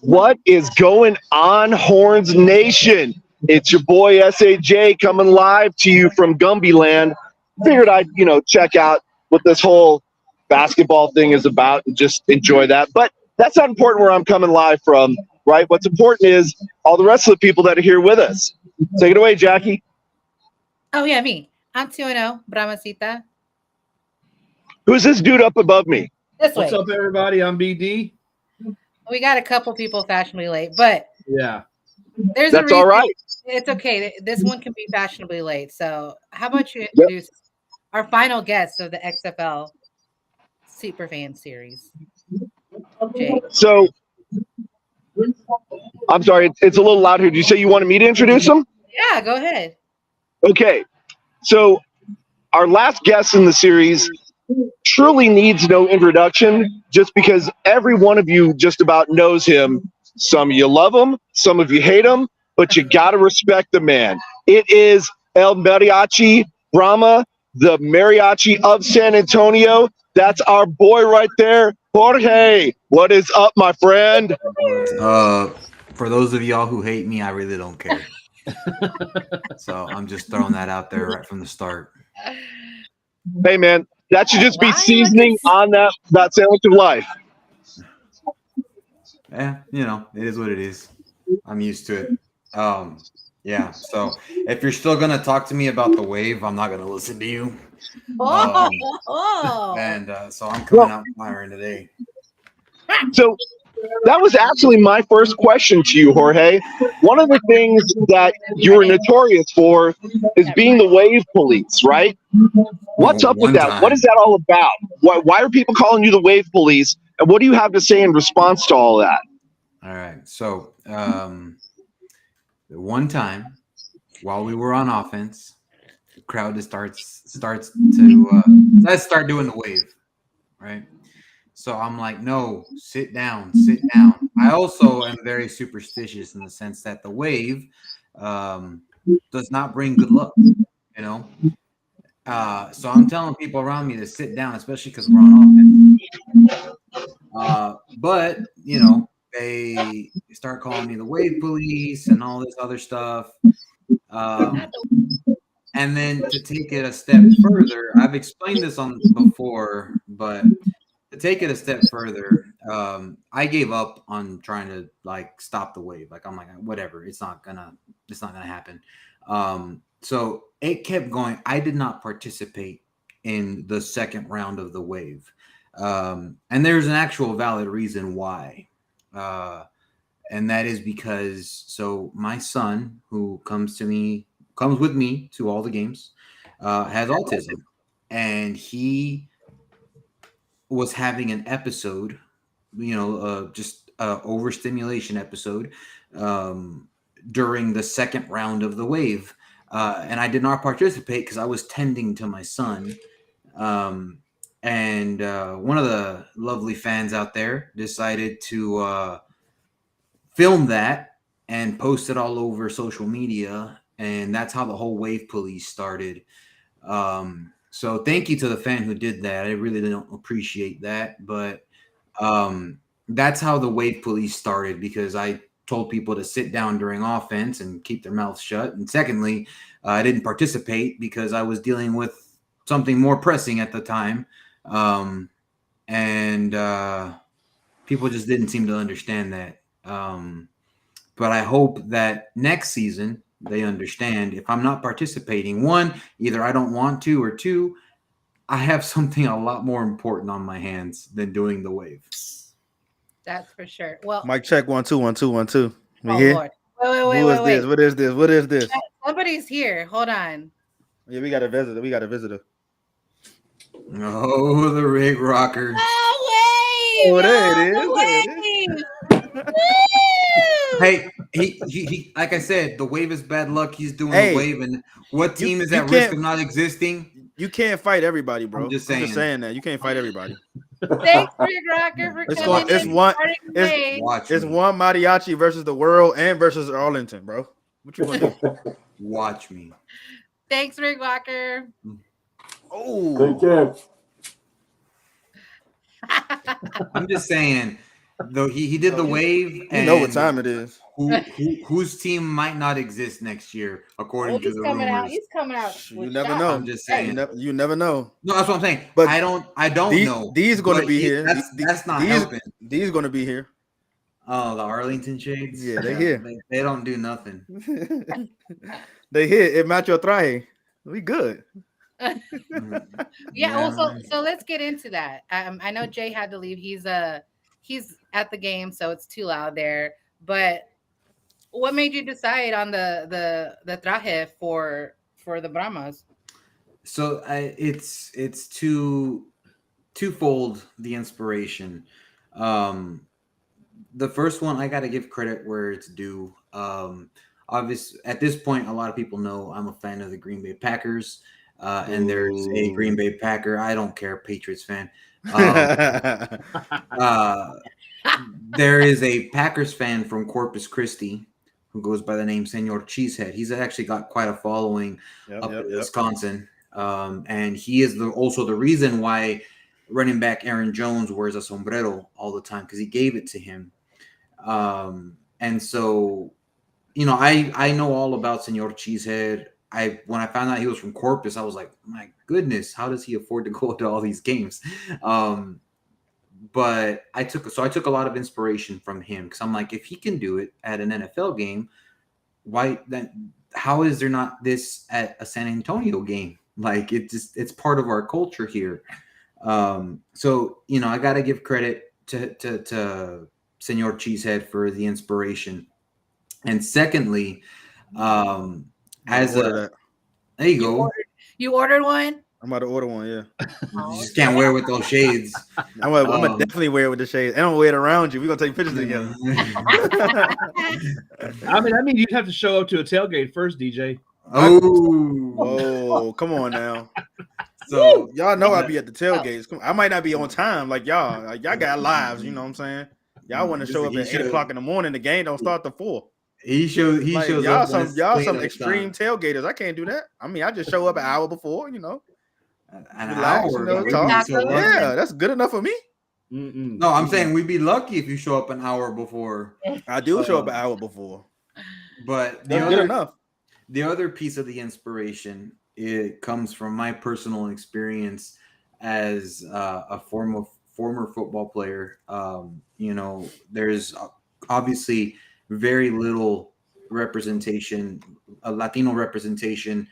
What is going on, Horns Nation? It's your boy SAJ coming live to you from Gumby Land. Figured I'd, check out what this whole basketball thing is about and just enjoy that. But that's not important where I'm coming live from, right? What's important is all the rest of the people that are here with us. Take it away, Jackie. Oh, yeah, me. I'm 2-0, Bramacita. Who's this dude up above me? This What's way. up, everybody? I'm BD. We got a couple people fashionably late, but Yeah, there's That's a reason. all right. It's okay. This one can be fashionably late. So how about you introduce our final guest of the XFL Superfan series? Jay. So, I'm sorry, it's a little loud here. Did you say you wanted me to introduce him? Yeah, go ahead. Okay. So, our last guest in the series truly needs no introduction just because every one of you just about knows him. Some of you love him, some of you hate him, but you got to respect the man. It is El Mariachi Brahma, the mariachi of San Antonio. That's our boy right there, Jorge. What is up, my friend? For those of y'all who hate me, I really don't care. So I'm just throwing that out there right from the start. Hey, man, that should just be Why? seasoning on that sandwich of life. Yeah, it is what it is. I'm used to it. Yeah. So if you're still gonna talk to me about the wave, I'm not gonna listen to you. And so I'm coming out firing today. So that was actually my first question to you, Jorge. One of the things that you're notorious for is being the wave police, right? What's up with that? What is that all about? Why are people calling you the wave police? And what do you have to say in response to all that? All right. So one time while we were on offense, the crowd just starts to let's start doing the wave, right? So I'm like, no, sit down, sit down. I also am very superstitious in the sense that the wave does not bring good luck, So I'm telling people around me to sit down, especially because we're on offense. But they start calling me the wave police and all this other stuff. And then to take it a step further, I've explained this on before, but to take it a step further, I gave up on trying to stop the wave. I'm like, whatever, it's not gonna happen. So it kept going. I did not participate in the second round of the wave. And there's an actual valid reason why. And that is because my son, who comes with me to all the games, has autism, and he was having an episode, just overstimulation episode during the second round of the wave. And I did not participate because I was tending to my son. And one of the lovely fans out there decided to film that and post it all over social media. And that's how the whole wave police started. So thank you to the fan who did that. I really don't appreciate that. But that's how the wave police started, because I told people to sit down during offense and keep their mouths shut. And secondly, I didn't participate because I was dealing with something more pressing at the time. And people just didn't seem to understand that. But I hope that next season they understand, if I'm not participating, one, either I don't want to, or two, I have something a lot more important on my hands than doing the wave. That's for sure. Well, mic check 1 2 1 2 1 2. We oh here? Lord. Wait. This? What is this? What is this? Somebody's here. Hold on. Yeah, we got a visitor. Oh, the Rick Rocker. Oh, wait. There it is. Hey, he like I said, the wave is bad luck. He's doing the wave, and what team is at risk of not existing? You can't fight everybody, bro. I'm just saying that you can't fight everybody. Thanks, Rick Rocker, for coming. It's one mariachi versus the world and versus Arlington, bro. What you want to do? Watch me. Thanks, Rick Rocker. Oh, take care. I'm just saying, though he did the wave. You know what time it is. Whose team might not exist next year, according to the coming rumors. out. He's coming out. You never know. I'm just saying. You never know. No, that's what I'm saying. But I don't know. These going to be here. That's not helping. These going to be here. Oh, the Arlington Shades. Yeah, they here. They don't do nothing. They here. It match your traje. We good. Yeah. So let's get into that. I know Jay had to leave. He's at the game, so it's too loud there. But what made you decide on the traje for the Brahmas? So it's twofold, the inspiration. The first one, I got to give credit where it's due. Obviously, at this point, a lot of people know I'm a fan of the Green Bay Packers, and there's a Green Bay Packer. I don't care, Patriots fan. There is a Packers fan from Corpus Christi who goes by the name Senor Cheesehead. He's actually got quite a following up in Wisconsin, and he is also the reason why running back Aaron Jones wears a sombrero all the time, because he gave it to him. And so, I know all about Senor Cheesehead. When I found out he was from Corpus, I was like, my goodness, how does he afford to go to all these games? But I took a lot of inspiration from him, because I'm like, if he can do it at an NFL game, how is there not this at a San Antonio game? Like, it's part of our culture here. So I got to give credit to Senor Cheesehead for the inspiration. And secondly, there you go. You ordered one? I'm about to order one, yeah. You just can't wear it with those shades. I'm gonna definitely wear it with the shades. And I'm gonna wear it around you. We're gonna take pictures together. I mean you'd have to show up to a tailgate first, DJ. Oh, come on now. So y'all know I'll be at the tailgates. I might not be on time like y'all. Like, y'all got lives, you know what I'm saying? Y'all want to show up at 8 o'clock in the morning. The game don't start till 4. He shows y'all some extreme tailgaters. I can't do that. I mean, I just show up an hour before, An hour. Yeah, that's good enough for me. No, I'm saying we'd be lucky if you show up an hour before. I do show up an hour before. But good enough. The other piece of the inspiration, it comes from my personal experience as a former football player. There's obviously very little representation, Latino representation,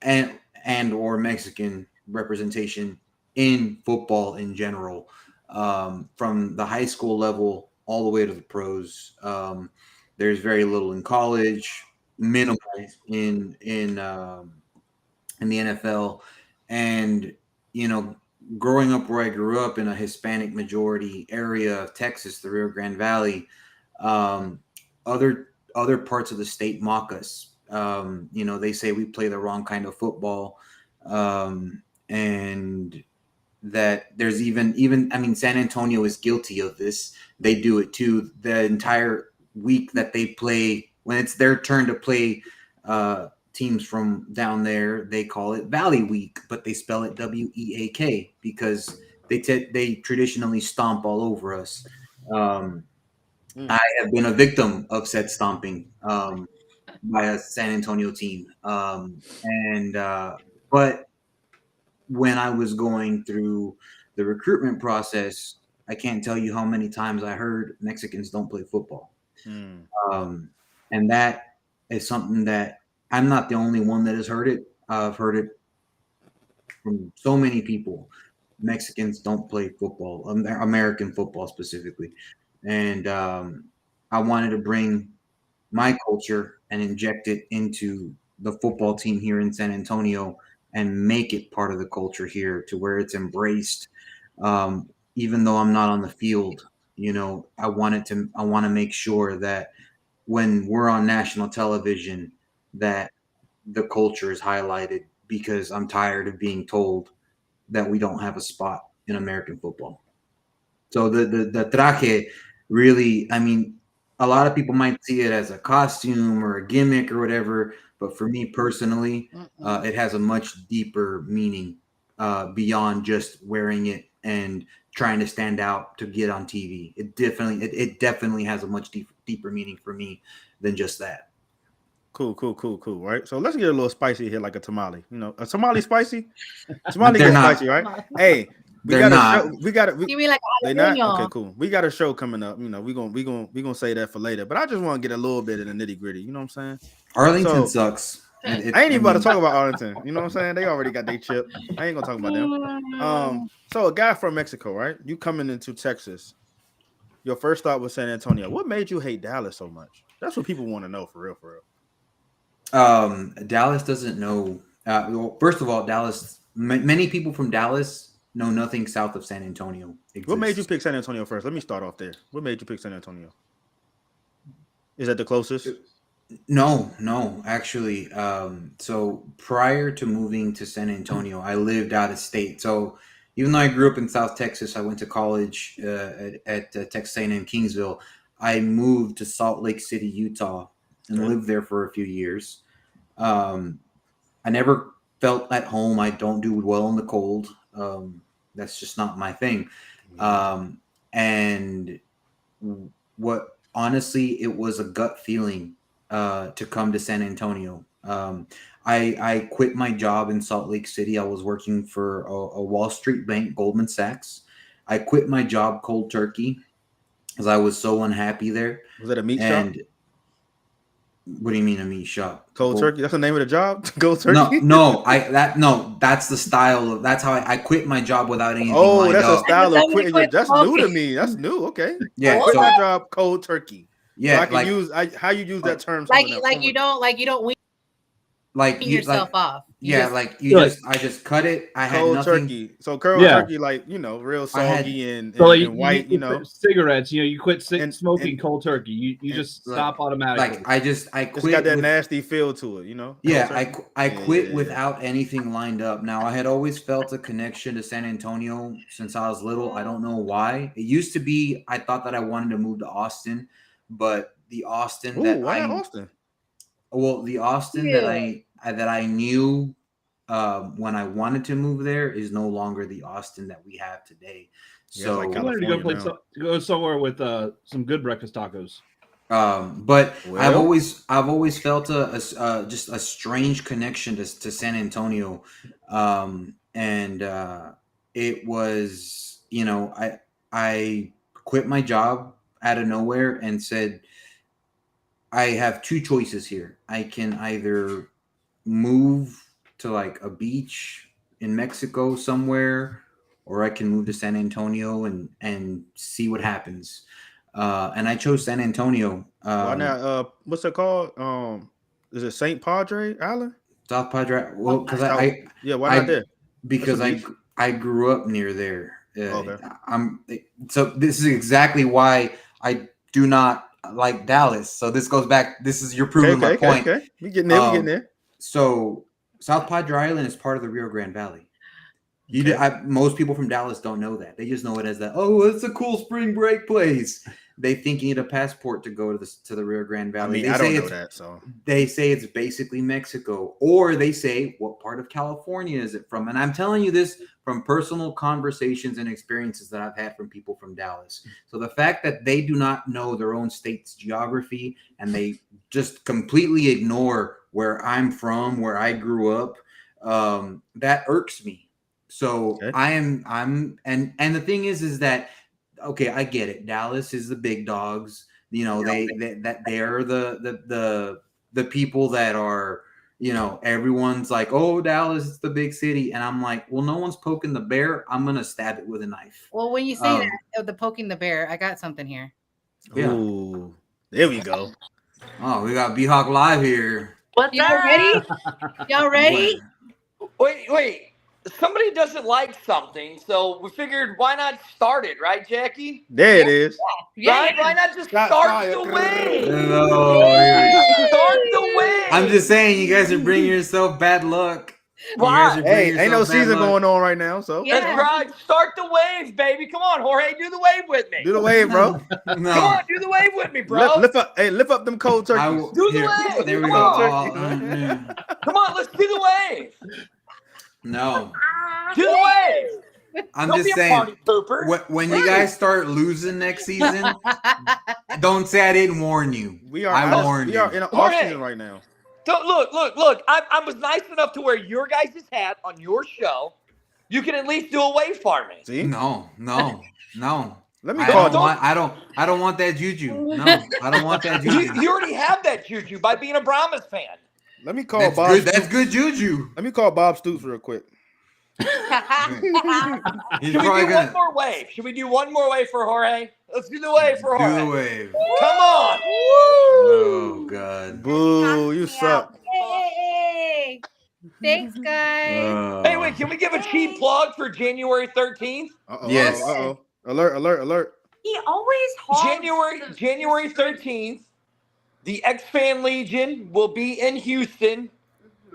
and or Mexican representation in football in general, from the high school level all the way to the pros. There's very little in college, minimal in the NFL, and growing up where I grew up in a Hispanic majority area of Texas, the Rio Grande Valley, other parts of the state mock us. They say we play the wrong kind of football, and that there's even I mean, San Antonio is guilty of this. They do it too. The entire week that they play, when it's their turn to play teams from down there, they call it Valley Week, but they spell it WEAK because they traditionally stomp all over us. I have been a victim of said stomping by a San Antonio team. But when I was going through the recruitment process, I can't tell you how many times I heard Mexicans don't play football. And that is something that I'm not the only one that has heard it. I've heard it from so many people. Mexicans don't play football, American football specifically. And I wanted to bring my culture and inject it into the football team here in San Antonio and make it part of the culture here to where it's embraced. Even though I'm not on the field, I want to make sure that when we're on national television, that the culture is highlighted, because I'm tired of being told that we don't have a spot in American football. So the traje really, I mean, a lot of people might see it as a costume or a gimmick or whatever, but for me personally, it has a much deeper meaning beyond just wearing it and trying to stand out to get on TV. It definitely has a much deeper meaning for me than just that. Cool. Right. So let's get a little spicy here, like a tamale. You know, a tamale spicy. But Tamale they're gets not. spicy, right? Hey, They're not. You mean like They not jalapeno? okay. Cool. We got a show coming up. You know, we gonna say that for later. But I just want to get a little bit of the nitty gritty. You know what I'm saying? Arlington So- sucks. I ain't even about to talk about Arlington. You know what I'm saying? They already got their chip. I ain't gonna talk about them. So a guy from Mexico, right? You coming into Texas. Your first thought was San Antonio. What made you hate Dallas so much? That's what people want to know for real. Dallas doesn't know. Well, first of all, Dallas. Many people from Dallas know nothing south of San Antonio. Exists. What made you pick San Antonio first? Let me start off there. What made you pick San Antonio? Is that the closest? No, actually. So prior to moving to San Antonio, I lived out of state. So even though I grew up in South Texas, I went to college at Texas A&M Kingsville. I moved to Salt Lake City, Utah, and lived there for a few years. I never felt at home. I don't do well in the cold. That's just not my thing. And what honestly, it was a gut feeling to come to San Antonio. I quit my job in Salt Lake City. I was working for a Wall Street bank, Goldman Sachs. I quit my job cold turkey because I was so unhappy there. Was it a meat shop? What do you mean a meat shop? Cold turkey. That's the name of the job. Cold turkey. No. That's the style of. That's how I quit my job without anything. Oh, that's up. a style of quitting. Quit That's new to smoking. me. That's new. Okay. Yeah, I quit so- my job cold turkey. Yeah, So I can use how you use that term. Like you don't wean yourself off. You just- I just cut it. I had cold nothing. turkey. So cold Yeah. turkey, like real I had- soggy and So like, white. you quit cigarettes. You quit And- smoking and- cold turkey. You just like- stop automatically. Like I It's quit. got that with- nasty feel to it. Yeah, Cold turkey. I Yeah, quit yeah. without anything lined up. Now I had always felt a connection to San Antonio since I was little. I don't know why. It used to be I thought that I wanted to move to Austin, but the Austin Ooh, that why I not Austin? the Austin that I knew when I wanted to move there is no longer the Austin that we have today. Yeah, So it's like I wanted to go California go somewhere with some good breakfast tacos. but I've Well- always felt just a strange connection to San Antonio, and it was I quit my job out of nowhere and said I have two choices here. I can either move to like a beach in Mexico somewhere, or I can move to San Antonio and see what happens. And I chose San Antonio. Why not? What's it called? Is it St. Padre Island? South Padre. Well, because Yeah, why not I- there? because That's a I grew up near there. Okay. So this is exactly why I do not like Dallas. So this goes back. You're proving my point. Okay. We getting there. We getting there. So South Padre Island is part of the Rio Grande Valley. Most people from Dallas don't know that. They just know it as that. Oh, it's a cool spring break place. They think you need a passport to go to the Rio Grande I Valley. mean, They I say don't know it's- that. So They say it's basically Mexico, or they say, what part of California is it from? And I'm telling you this from personal conversations and experiences that I've had from people from Dallas. So the fact that they do not know their own state's geography and they just completely ignore where I'm from, where I grew up, that irks me. So Okay. and the thing is that, okay, I get it. Dallas is the big dogs. They are the people that are, everyone's like, oh, Dallas is the big city. And I'm like, well, no one's poking the bear. I'm going to stab it with a knife. Well, when you say that, the poking the bear, I got something here. Yeah. Ooh, there we go. Oh, we got B-Hawk live here. What's Y'all up? ready? Y'all ready? Wait. Somebody doesn't like something, so we figured why not start it, right, Jackie? There it is. Right? Why not just Shots start fired. the wave? Hello. Start the wave. I'm just saying, you guys are bringing yourself bad luck. You guys Why? are bringing Hey, ain't no yourself bad season luck. going on right now, so Yeah. That's right. Start the wave, baby. Come on, Jorge, do the wave with me. do the wave, bro. No. Come on, do the wave with me, bro. Lift up them cold turkeys. I will- Do the here, wave. there we Come go. on. Oh, man. Come on, let's do the wave. No. Do the wave. I'm Don't just be a saying. party pooper. When you guys start losing next season, don't say I didn't warn you. We are I warned we are you. in an Jorge. off season right now. So look. I was nice enough to wear your guys' hat on your show. You can at least do away for me. See? No. Let me I call don't want that juju. No, I don't want that juju. You already have that juju by being a Brahmas fan. Let me call That's Bob. good. That's Stoops. good juju. Let me call Bob Stoops real quick. He's Should we do probably one gonna more wave? Should we do one more wave for Jorge? Let's do the wave for do Jorge. the wave. Come on. Oh God. Boo, you suck. Hey, thanks, guys. Hey, wait, can we give a cheap plug for January 13th? Yes. Uh-oh. Alert. He always hogs January 13th, the X-Fan Legion will be in Houston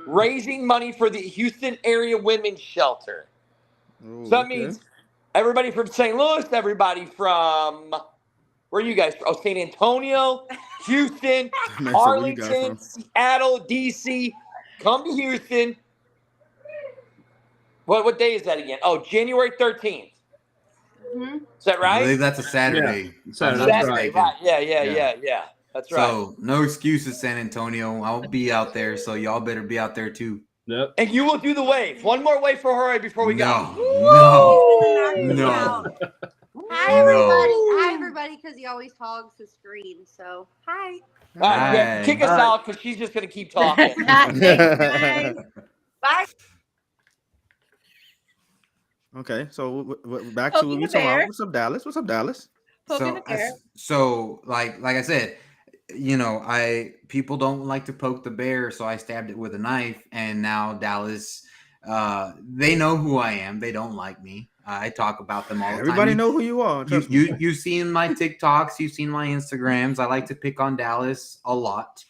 raising money for the Houston area women's shelter. Ooh, So that okay. means everybody from St. Louis, everybody from, where are you guys from? Oh, San Antonio, Houston, Man, so where you guys Arlington, from? Seattle, DC, come to Houston. What day is that again? Oh, January 13th. Mhm. Is that I right? believe that's a Saturday. Yeah, If I'm not Saturday, Saturday, mistaken. right. Yeah. That's right. So no excuses, San Antonio. I'll be out there, so y'all better be out there too. Yep. And you will do the wave. One more wave for Jorge before we go. No. Hi everybody, because he always hogs the screen. So hi. All right, yeah, Hi. kick us out because she's just going to keep talking. Thanks, guys. Bye. Okay, so back to what Poking we the talking about. bear. What's up, Dallas? What's up, Dallas? Poking the bear. So like I said, people don't like to poke the bear, so I stabbed it with a knife, and now Dallas, they know who I am. They don't like me. I talk about them all the time. Everybody know who you are. Trust me. You've seen my TikToks, you've seen my Instagrams. I like to pick on Dallas a lot,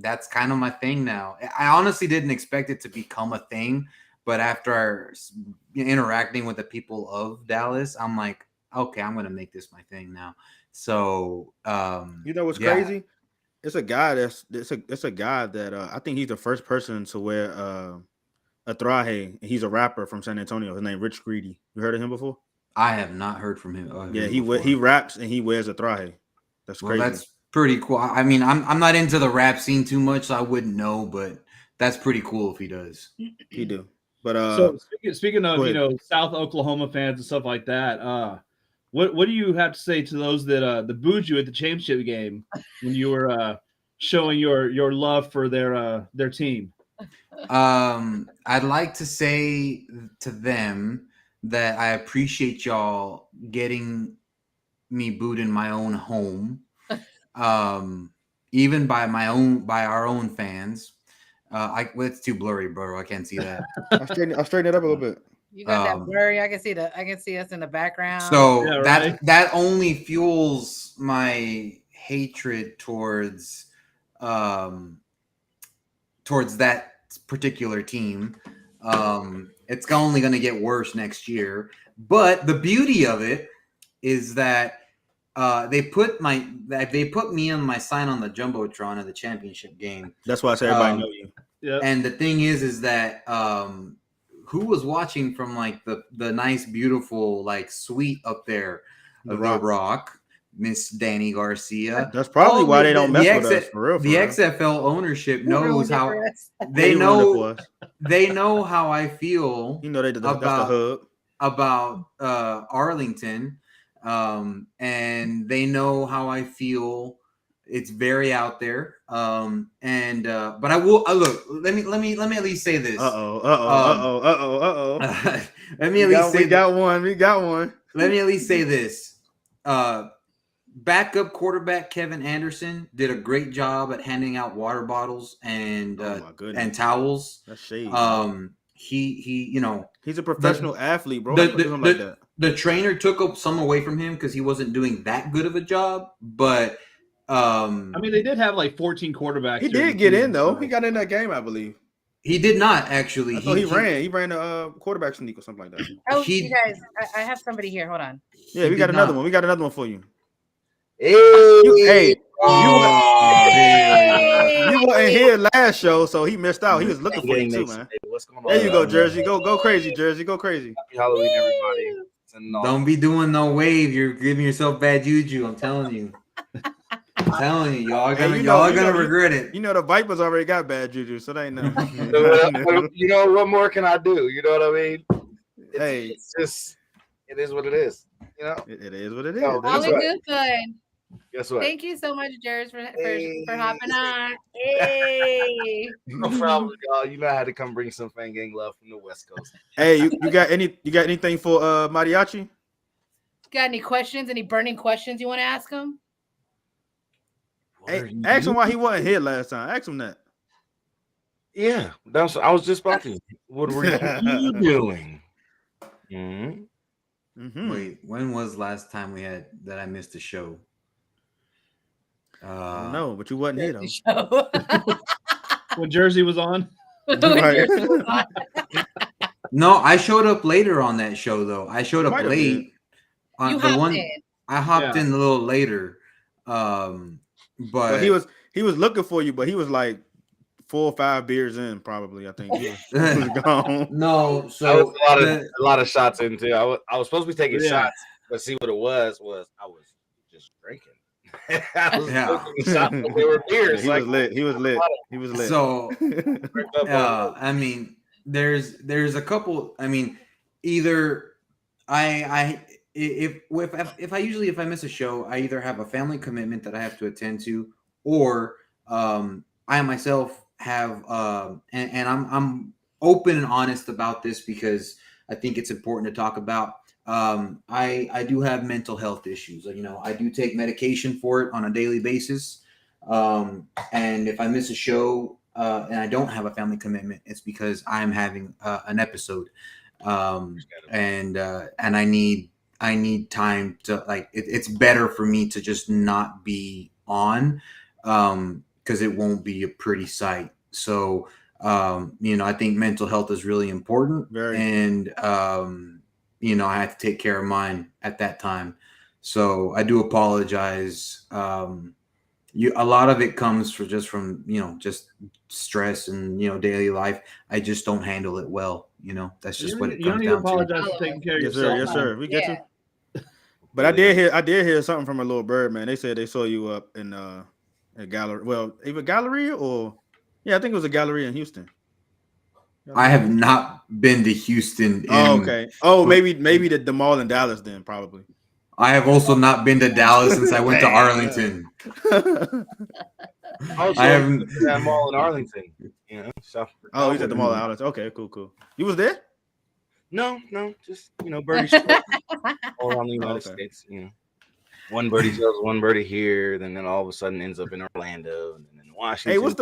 that's kind of my thing now. I honestly didn't expect it to become a thing, but after interacting with the people of Dallas, I'm like, okay, I'm gonna make this my thing now. So, You know what's yeah. crazy? It's a guy that I think he's the first person to wear a traje. He's a rapper from San Antonio. His name Rich Greedy. You heard of him before? I have not heard from him. Yeah, before. he raps and he wears a traje. That's Well, crazy. that's pretty cool. I mean, I'm not into the rap scene too much, so I wouldn't know, but that's pretty cool if he does. He do. But So speaking of go ahead. South Oklahoma fans and stuff like that, what do you have to say to those that booed you at the championship game when you were showing your love for their team? I'd like to say to them that I appreciate y'all getting me booed in my own home, even by our own fans. It's too blurry, bro. I can't see that. I'll straighten it up a little bit. You got that blurry. I can see us in the background. So Yeah, right. that only fuels my hatred towards that particular team. It's only going to get worse next year. But the beauty of it is that they put me on my sign on the jumbotron at the championship game. That's why I say everybody know you. Yeah. And the thing is that who was watching from like the nice, beautiful like suite up there of The Rock, Miss Danny Garcia. That's probably why they don't mess with us for real. The XFL ownership knows how They ruined it for us. they know how I feel You know that's the hub. about Arlington, and they know how I feel. It's very out there, but I will look. Let me at least say this. Let me at least say we got one. Let me at least say this. Backup quarterback Kevin Anderson did a great job at handing out water bottles and towels. That's shade. He's a professional athlete, bro. Like that. The trainer took some away from him because he wasn't doing that good of a job, but I mean, they did have like 14 quarterbacks. He did get in though. He got in that game, I believe. He did not actually. I thought he ran the quarterback sneak or something like that. Oh, you guys, I have somebody here. Hold on. Yeah, we got another one. We got another one for you. Hey, You wasn't here last show, so he missed out. He was looking for you too, man. What's going on? There you go, Jersey. Go crazy, Jersey. Go crazy. Happy Halloween, everybody. And, Don't be doing no wave. You're giving yourself bad juju. I'm telling you. Y'all gonna regret it. You know the Vipers already got bad juju, so they ain't nothing. you know what more can I do? You know what I mean? Hey, It's just it is what it is. You know. it is what it is. No, All That's in right. good fun. Guess what? Thank you so much, Jers, for Hey. hopping on. Hey. No problem, y'all. You know I had to come bring some Fan Gang love from the West Coast. Hey, you got anything for Mariachi? Got any questions? Any burning questions you want to ask him? Hey, ask him why he wasn't here last time. Ask him that. Yeah, that's. I was just about to. What were you doing? Mhm. Mhm. Wait, when was last time I missed a show? No, but you wasn't here though. Show. When Jersey was on. Right. No, I showed up later on that show though. I showed up Might have late. On You the hopped one in. I hopped Yeah. in a little later. But he was looking for you, but he was like 4 or 5 beers in, probably. I think he was gone. no. That So was a lot of shots into. I was supposed to be taking Yeah. shots, but see what it was I was just drinking. I was Yeah. taking shots, but they were beers. He was lit. He was lit. He was lit. so Drink up on I mean, there's a couple. I mean, either if I miss a show, I either have a family commitment that I have to attend to, or I myself have and I'm open and honest about this because I think it's important to talk about. I do have mental health issues. You know, I do take medication for it on a daily basis. And if I miss a show and I don't have a family commitment, it's because I'm having an episode. And I need time to it's better for me to just not be on because it won't be a pretty sight. So I think mental health is really important. Very. And I had to take care of mine at that time. So I do apologize. A lot of it comes from just stress and daily life. I just don't handle it well. That's just what it You don't comes need to down to. apologize for taking care of Yes, sir. yourself. Yes, sir. We get Yeah. you. But I did hear something from a little bird, man. They said they saw you up in a gallery. Well, either Galleria or I think it was a Galleria in Houston. I have not been to Houston. Oh, okay. Oh, maybe the mall in Dallas then, probably. I have also not been to Dallas since I went to Arlington. Also, I haven't. that mall in Arlington. Oh, he's at the mall in Dallas. Okay, cool. You was there? No, just birdie squad all around the United States. One birdie tells one birdie here, then all of a sudden ends up in Orlando and then in Washington. Hey, what's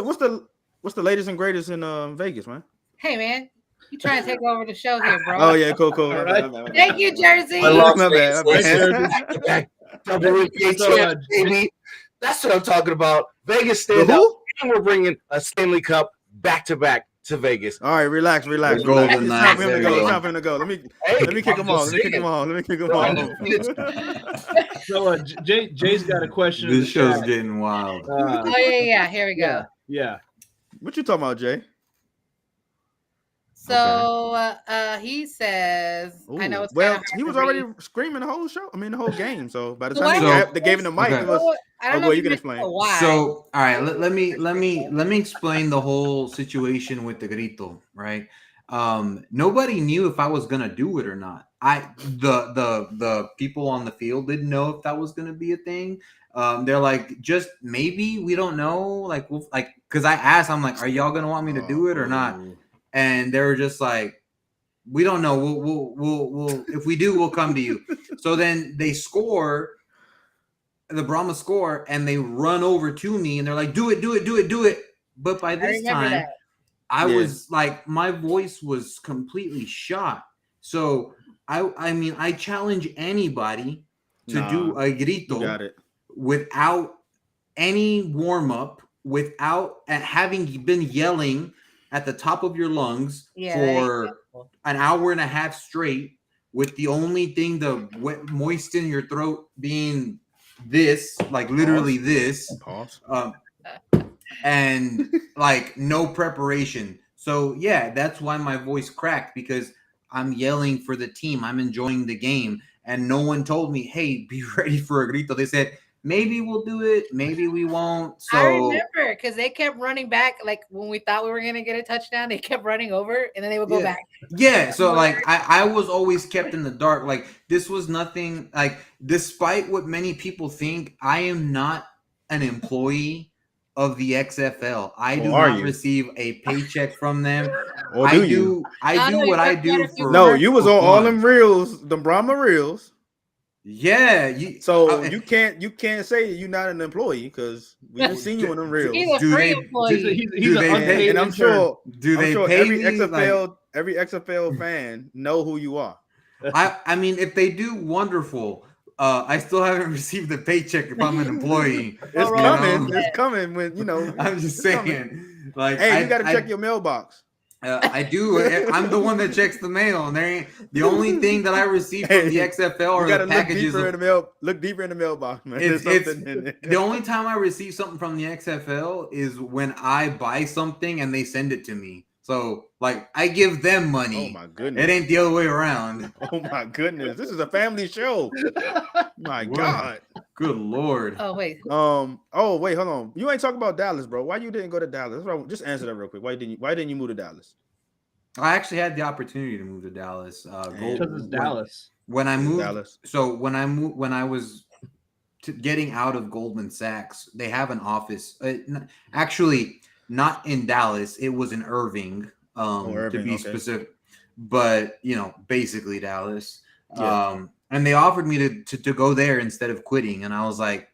the latest and greatest in Vegas, man? Hey, man. You trying to take over the show here, bro. Oh yeah, cool. All right. Thank you, Jersey. I love My bad, my bad. back-to-back WNBA champs, baby. That's what I'm talking about. Vegas stand The up, who? and we're bringing a Stanley Cup back-to-back to Vegas. All right, relax. Golden It's time Knights, for him to there go. you It's go. time for him to go. Let me kick I'm him off. just Let me kick him off. So Jay's got a question. in This the show's chat. getting wild. Oh, yeah. Here we go. Yeah. What you talking about, Jay? So he says, I know it's well, kinda hard he was to already read. screaming the whole show. I mean, the whole game. So by the So time why- they gave him the mic, Okay. it was. I don't Oh, know boy, if you can know explain. why. So, all right, let me explain the whole situation with the grito, right? Nobody knew if I was gonna do it or not. The people on the field didn't know if that was gonna be a thing. They're like, just maybe, we don't know. Because I asked, I'm like, are y'all gonna want me to do it or not? And they were just like, we don't know. We'll if we do, we'll come to you. So then they score. The Brahma score, and they run over to me, and they're like, "Do it!" But by this remember time, that. I was like, my voice was completely shot. So I challenge anybody to do a You grito got it. without any warm up, without having been yelling at the top of your lungs for an hour and a half straight, with the only thing to moisten your throat being this, like literally this, Pause. and like no preparation. So yeah, that's why my voice cracked, because I'm yelling for the team. I'm enjoying the game, and no one told me, "Hey, be ready for a grito." They said, "Maybe we'll do it, maybe we won't." So I remember because they kept running back. Like when we thought we were gonna get a touchdown, they kept running over, and then they would go back. Yeah, so like I was always kept in the dark. Like this was nothing. Like despite what many people think, I am not an employee of the XFL. I do not receive a paycheck from them. Or I do you? do what I do for. No, you was on all fun. them reels, the Brahma reels. Yeah, so you can't say you're not an employee because we've seen you in them reels. He's a free employee. He's an unpaid and I'm intern. sure pay every me, every XFL fan know who you are. I mean, if they do, wonderful. I still haven't received a paycheck if I'm an employee. It's coming. It's coming when I'm just saying. Coming. Like, hey, you got to check your mailbox. I do. I'm the one that checks the mail, and there ain't the only thing that I receive from the XFL are the packages. Look deeper in the mailbox, man. It's the only time I receive something from the XFL is when I buy something and they send it to me. So, like, I give them money. Oh my goodness! It ain't the other way around. Oh my goodness! This is a family show. My God! Good Lord! Oh wait. Oh wait. Hold on. You ain't talking about Dallas, bro. Why you didn't go to Dallas? Just answer that real quick. Why didn't you move to Dallas? I actually had the opportunity to move to Dallas. Because it's Dallas. When I moved, Dallas. So when I was getting out of Goldman Sachs, they have an office. Actually, not in Dallas. It was in Irving, to be specific. But basically Dallas. Yeah. And they offered me to go there instead of quitting, and I was like,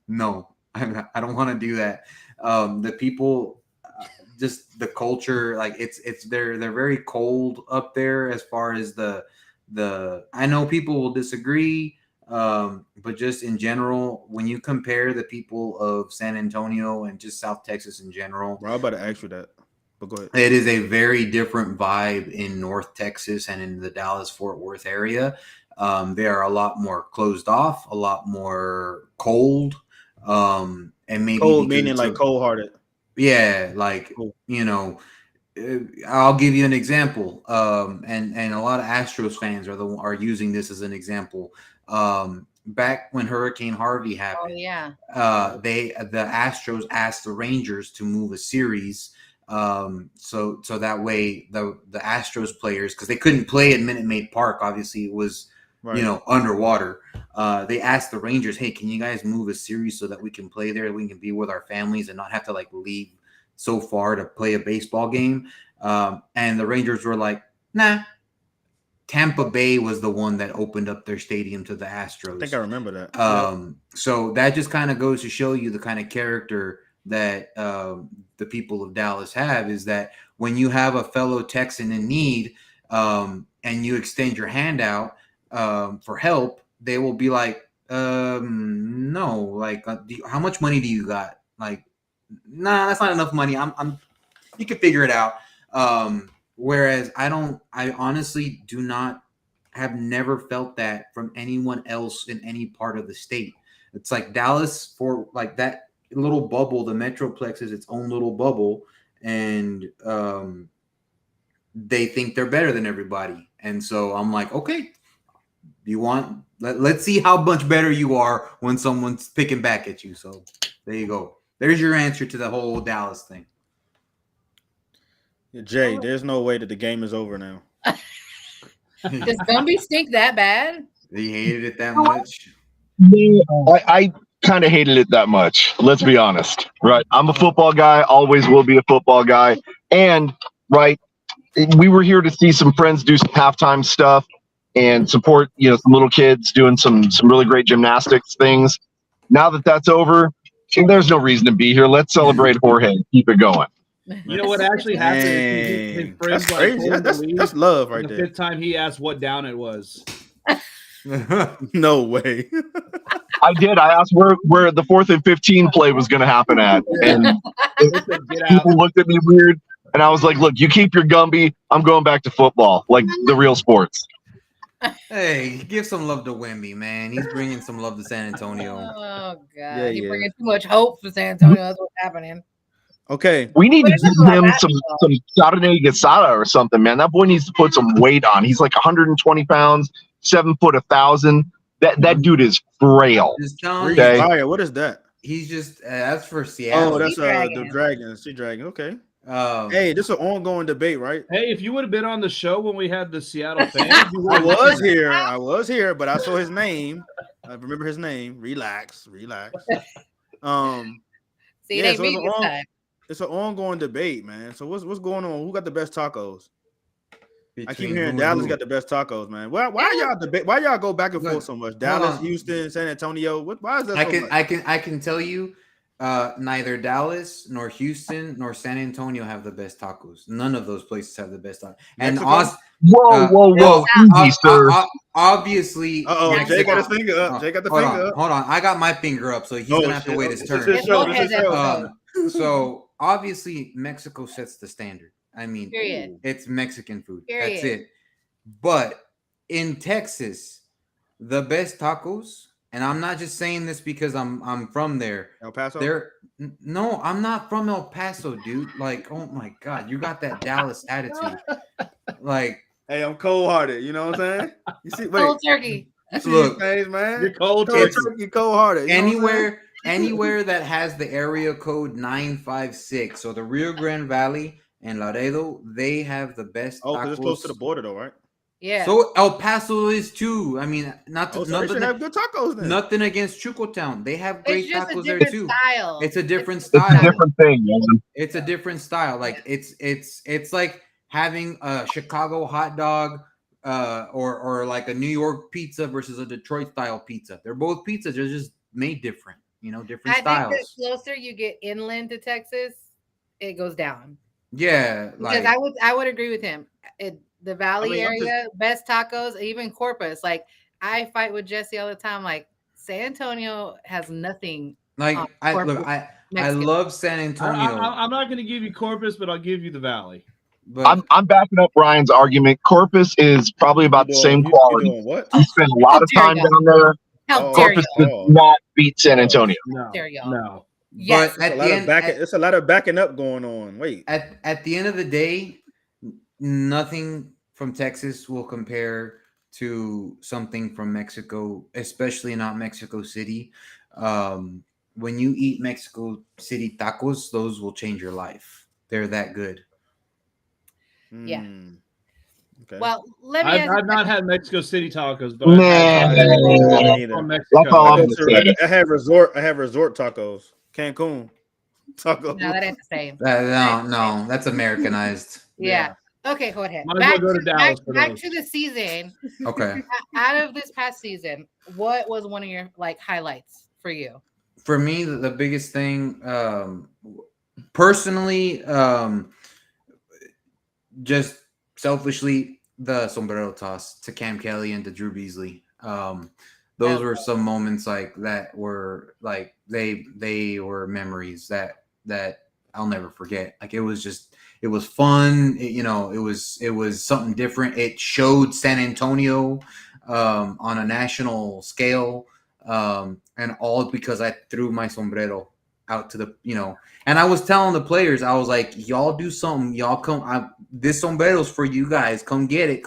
no, I don't want to do that. The people, just the culture, like they're very cold up there as far as the I know people will disagree, but just in general, when you compare the people of San Antonio and just South Texas in general, bro, I'm about to ask you that, but go ahead. It is a very different vibe in North Texas and in the Dallas-Fort Worth area. They are a lot more closed off, a lot more cold, and maybe cold meaning like cold-hearted. Yeah, like cool. I'll give you an example, and a lot of Astros fans are using this as an example. Back when Hurricane Harvey happened, the Astros asked the Rangers to move a series, so that way the Astros players, because they couldn't play at Minute Maid Park, obviously it was underwater. They asked the Rangers, hey, can you guys move a series so that we can play there, we can be with our families and not have to like leave so far to play a baseball game? And the Rangers were like, nah. Tampa Bay was the one that opened up their stadium to the Astros. I think I remember that. So that just kind of goes to show you the kind of character that the people of Dallas have, is that when you have a fellow Texan in need, and you extend your hand out for help, they will be like, no, like, how much money do you got? Like, nah, that's not enough money. You can figure it out. Whereas I honestly have never felt that from anyone else in any part of the state. It's like Dallas, for like that little bubble, the Metroplex is its own little bubble, and they think they're better than everybody. And so I'm like, okay, let's see how much better you are when someone's picking back at you. So there you go. There's your answer to the whole Dallas thing. Jay, there's no way that the game is over now. Does Gumby stink that bad? He hated it that much. I kind of hated it that much. Let's be honest, right? I'm a football guy, always will be a football guy. And right, we were here to see some friends do some halftime stuff and support, some little kids doing some really great gymnastics things. Now that that's over, there's no reason to be here. Let's celebrate Jorge. Keep it going. You know what actually happened? His friends, that's crazy. That's love right there. The fifth time he asked what down it was. No way. I did. I asked where the 4th and 15 play was going to happen at, and people looked at me weird. And I was like, "Look, you keep your Gumby. I'm going back to football, like the real sports." Hey, give some love to Wemby, man. He's bringing some love to San Antonio. Oh god, Yeah, he he bringing is. too much hope for San Antonio. That's what's happening. Okay. We need But to it's not give him about some basketball. Chardonnay Gasada or something, man. That boy needs to put some weight on. He's like 120 pounds, 7 foot 1,000. That dude is frail. Just telling Breeze Okay. you, Fire. What is that? he's just that's for Oh, Seattle. that's Sea the Dragon. dragon. Sea dragon. Okay. Um, Hey, this is an ongoing debate, right? Hey, if you would have been on the show when we had the Seattle fans, you I would've was known that. here. I was here, but I saw his name. I remember his name. Relax. See, Yeah, it ain't so me this time. it's an ongoing debate, man. So what's going on? Who got the best tacos? I keep between hearing who and Dallas who. got the best tacos, man. Why y'all debate? Why y'all go back and Look, forth so much? Dallas, on. Houston, San Antonio. Why is that I so can much? I can tell you, neither Dallas nor Houston nor San Antonio have the best tacos. None of those places have the best tacos. And Mexico? Whoa, whoa, whoa. Easy, sir. obviously, Uh-oh, Jay got his Mexico. finger up. Jay got the Hold finger on, up. hold on. I got my finger up, so he's Oh, gonna have to shit. wait his This turn. is his It's show. both This is his his show. episodes. So obviously Mexico sets the standard. I mean, Period. it's Mexican food. That's Period. it. But in Texas, the best tacos, and I'm not just saying this because I'm from there. El Paso. No, I'm not from El Paso, dude. Like, oh my god, you got that Dallas attitude. Like, Hey, I'm cold hearted. You know what I'm saying? You see, wait, Cold turkey. you see Look, these things, man. You're cold Cold turkey. turkey, cold hearted. anywhere that has the area code 956, so the Rio Grande Valley and Laredo, they have the best Oh, because it's close to the tacos. border, though, right? Yeah. So El Paso is too. I mean, not Oh, so they should nothing, have good tacos then. nothing against Chucotown. They have great it's just a tacos there different too. style. It's a different It's a style. different thing, man. It's a different style. Like it's like having a Chicago hot dog, or like a New York pizza versus a Detroit style pizza. They're both pizzas. They're just made different. You know, different I think the styles. closer you get inland to Texas, it goes down. Yeah, Because like I would agree with him. The Valley I'm just- area, best tacos, even Corpus. Like I fight with Jesse all the time. Like San Antonio has nothing. I Mexican. love San Antonio, I'm not going to give you Corpus, but I'll give you the Valley. but I'm backing up Ryan's argument. Corpus is probably about the same You quality. doing what? We spend a lot of How time dare down there. How Oh, dare Corpus you? does not beat San Antonio. No, Dare y'all. no. Yes. but It's a lot of backing up going on. Wait. at the end of the day, nothing from Texas will compare to something from Mexico, especially not Mexico City. When you eat Mexico City tacos, those will change your life. They're that good. Yeah. Okay. Well, let me ask I've you not had Mexico City tacos, but Nah. I've had Neither. from That's Mexico. all I I'm go gonna say. to. I have resort tacos. Cancun tacos. no, that ain't the same. No, that's Americanized. Yeah. Okay, go ahead. Might as well go to Dallas for back those. to the season. Okay. Out of this past season, what was one of your like highlights for you? For me, the biggest thing, personally, just selfishly, the sombrero toss to Cam Kelly and to Drew Beasley. Those were some moments like that were like they were memories that I'll never forget. Like it was fun. It was something different. It showed San Antonio on a national scale. And all because I threw my sombrero out to the, and I was telling the players, I was like, y'all do something, y'all come, this sombrero's for you guys, come get it.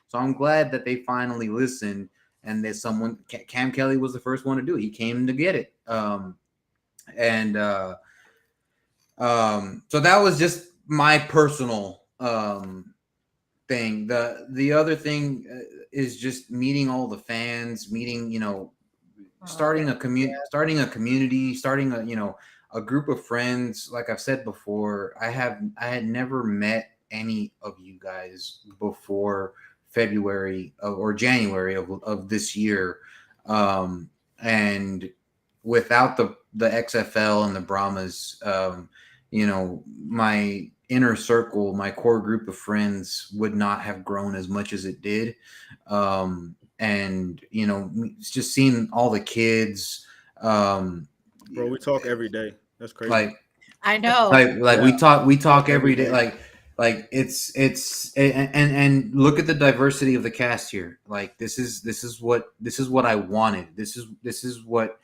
So I'm glad that they finally listened and that Cam Kelly was the first one to do it. He came to get it. So that was just my personal thing. The other thing is just meeting all the fans, starting a community, starting a group of friends. Like I've said before, I had never met any of you guys before February or January of this year, and without the XFL and the Brahmas, my inner circle, my core group of friends would not have grown as much as it did. And just seeing all the kids, Bro, we talk every day. That's crazy. like I know. we talk every day. Like Like and look at the diversity of the cast here. Like this is what I wanted. This is what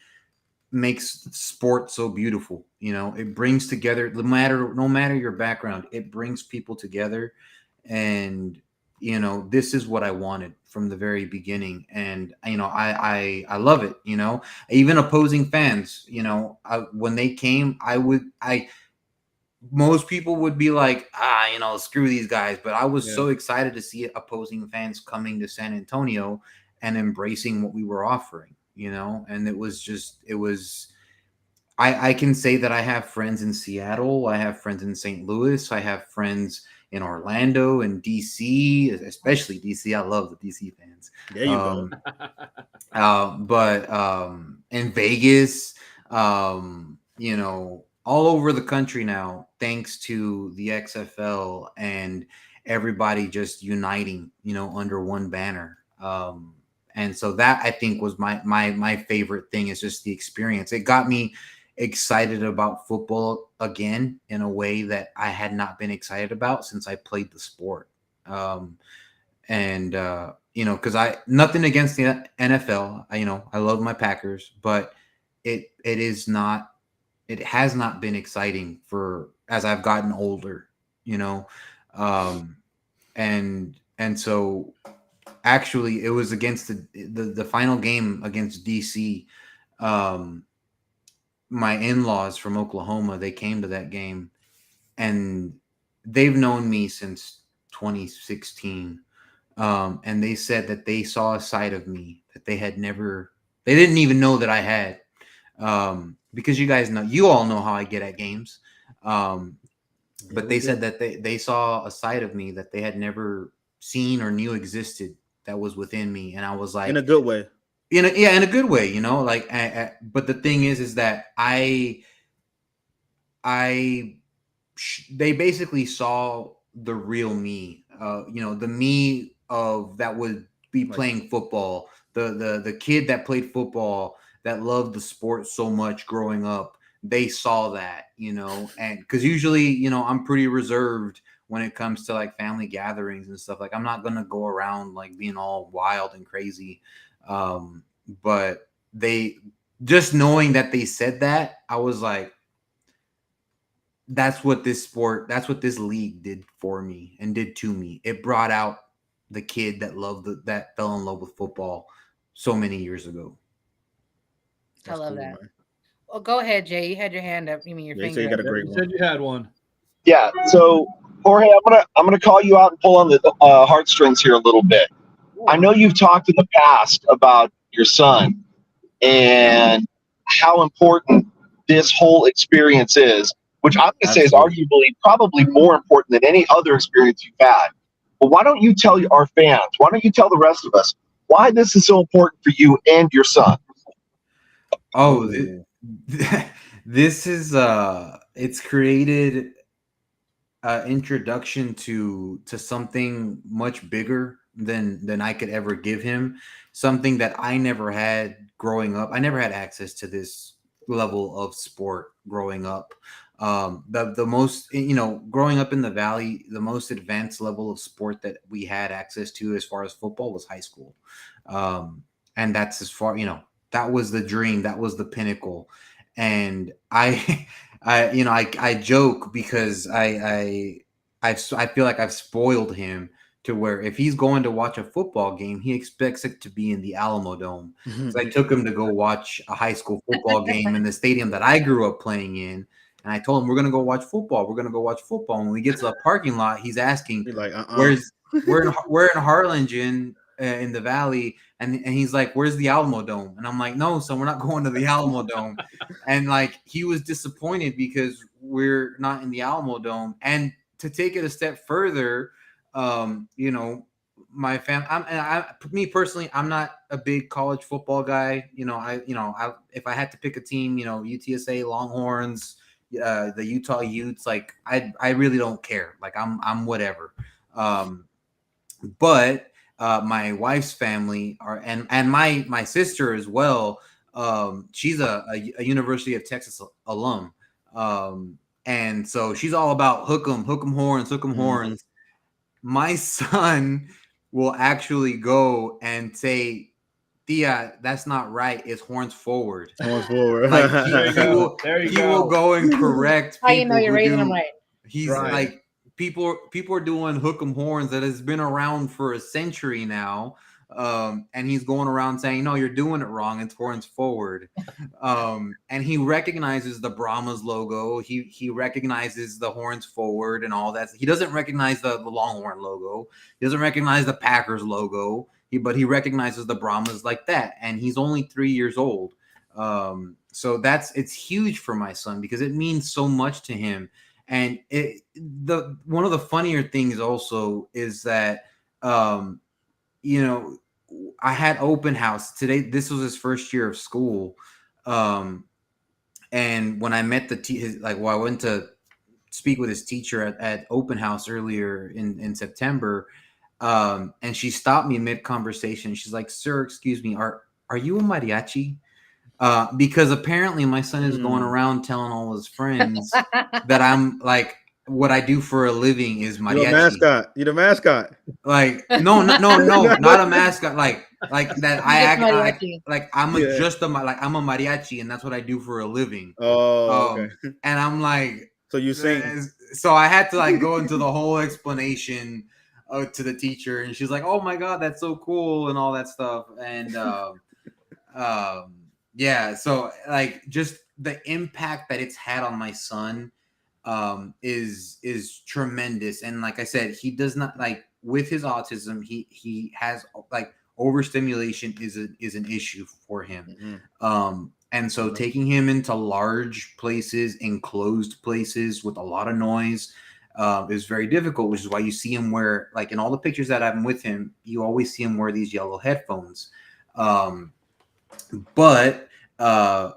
makes sport so beautiful. You know, it brings together no matter your background, it brings people together. And you know, this is what I wanted from the very beginning. And you know, I love it. You know, even opposing fans, you know, when they came, most people would be like, you know, screw these guys. But I was so excited to see opposing fans coming to San Antonio and embracing what we were offering, you know. And it was I can say that I have friends in Seattle, I have friends in St. Louis, I have friends in Orlando and DC, especially DC. I love the DC fans. There you go. But in Vegas, you know, all over the country now, thanks to the XFL and everybody just uniting, you know, under one banner. And so that I think was my favorite thing, is just the experience. It got me excited about football again in a way that I had not been excited about since I played the sport. You know, because nothing against the NFL. You know, I love my Packers, but it has not been exciting for as I've gotten older, you know. And so actually it was against the final game against DC. My in-laws from Oklahoma, they came to that game, and they've known me since 2016. And they said that they saw a side of me that they didn't even know that I had. Because you all know how I get at games. But they said that they saw a side of me that they had never seen or knew existed that was within me. And I was like, in a good way. In a good way, you know, like, but the thing is that they basically saw the real me, you know, the me of that would be playing football, the kid that played football, that loved the sport so much growing up. They saw that, you know, and because usually, you know, I'm pretty reserved when it comes to like family gatherings and stuff. Like, I'm not gonna go around like being all wild and crazy. But they just knowing that they said that, I was like, that's what this league did for me and did to me. It brought out the kid that fell in love with football so many years ago. I love that. Well, go ahead, Jay. You had your hand up. You mean your finger? You got a great one. You said you had one. Yeah. So, Jorge, I'm gonna call you out and pull on the heartstrings here a little bit. I know you've talked in the past about your son and how important this whole experience is, which I'm going to say is arguably probably more important than any other experience you've had. But why don't you tell our fans, why don't you tell the rest of us why this is so important for you and your son? Oh, this is it's created an introduction to something much bigger than I could ever give him, something that I never had growing up. I never had access to this level of sport growing up. The most, you know, growing up in the Valley, the most advanced level of sport that we had access to as far as football was high school. And that's as far, you know, that was the dream. That was the pinnacle. And I joke because I feel like I've spoiled him to where if he's going to watch a football game, he expects it to be in the Alamo Dome. So I took him to go watch a high school football game in the stadium that I grew up playing in. And I told him, we're going to go watch football. We're going to go watch football. And when we get to the parking lot, he's asking, like, we're in Harlingen in the Valley. And he's like, where's the Alamo Dome? And I'm like, no, son, we're not going to the Alamo Dome. And like, he was disappointed because we're not in the Alamo Dome. And to take it a step further, you know, my me personally, I'm not a big college football guy. You know, if I had to pick a team, you know, UTSA, Longhorns, the Utah Utes, like I really don't care. Like I'm whatever. But my wife's family and my sister as well. She's a University of Texas alum. And so she's all about hook 'em horns, hook 'em horns. My son will actually go and say, Tia, that's not right. It's horns forward. Horns forward. Like There you go. There you he go. will go and correct How you know people you're who raising do- them right? He's Right. like people are doing hook 'em horns that has been around for a century now. And he's going around saying, no, you're doing it wrong. It's horns forward. And he recognizes the Brahmas logo. He recognizes the horns forward and all that. He doesn't recognize the Longhorn logo. He doesn't recognize the Packers logo. But he recognizes the Brahmas like that. And he's only 3 years old. So it's huge for my son because it means so much to him. And one of the funnier things also is that I had open house today. This was his first year of school. And when I met I went to speak with his teacher at open house earlier in September. And she stopped me mid conversation. She's like, sir, excuse me. Are you a mariachi? Because apparently my son is going around telling all his friends that I'm like, what I do for a living is mariachi. You're a mascot. You're the mascot. Like, no, not a mascot. Like that. I act like I'm a mariachi, and that's what I do for a living. Oh, okay. And I'm like, so you sing. So I had to like go into the whole explanation to the teacher, and she's like, "Oh my god, that's so cool," and all that stuff. And yeah, so like just the impact that it's had on my son is tremendous. And like I said, he does not like with his autism, he has like overstimulation is an issue for him. And so taking him into large places, enclosed places with a lot of noise is very difficult, which is why you see him wear, like in all the pictures that I'm with him, you always see him wear these yellow headphones. But of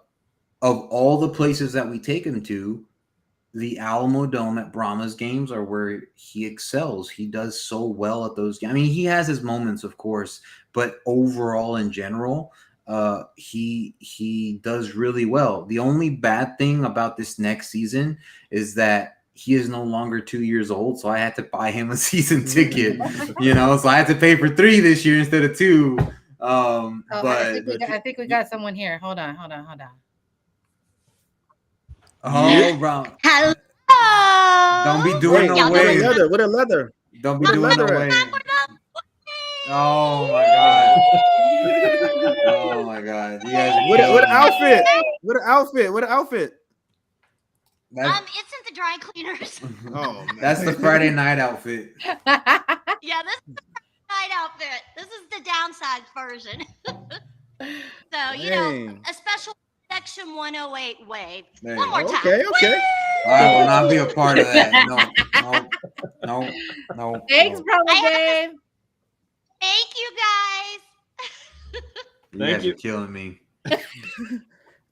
all the places that we take him to, the Alamo Dome at Brahma's games are where he excels. He does so well at those games. I mean, he has his moments, of course, but overall in general, he does really well. The only bad thing about this next season is that he is no longer 2 years old, so I had to buy him a season ticket, so I had to pay for 3 this year instead of 2. I think we got someone here. Hold on. Oh, bro. Hello. Don't be doing no way. With a leather. Don't be doing no way. Oh my god. Oh my god. You guys are What an killing me. outfit. What an outfit. What an outfit. It's in the dry cleaners. Oh, man. That's the Friday night outfit. Yeah, this is the night outfit. This is the downside version. So, a special Section 108 wave. There One you more go. time. Okay. I will not be a part of that. No. Thanks, brother Dave. Thank you, guys. You Thank guys you. are killing me.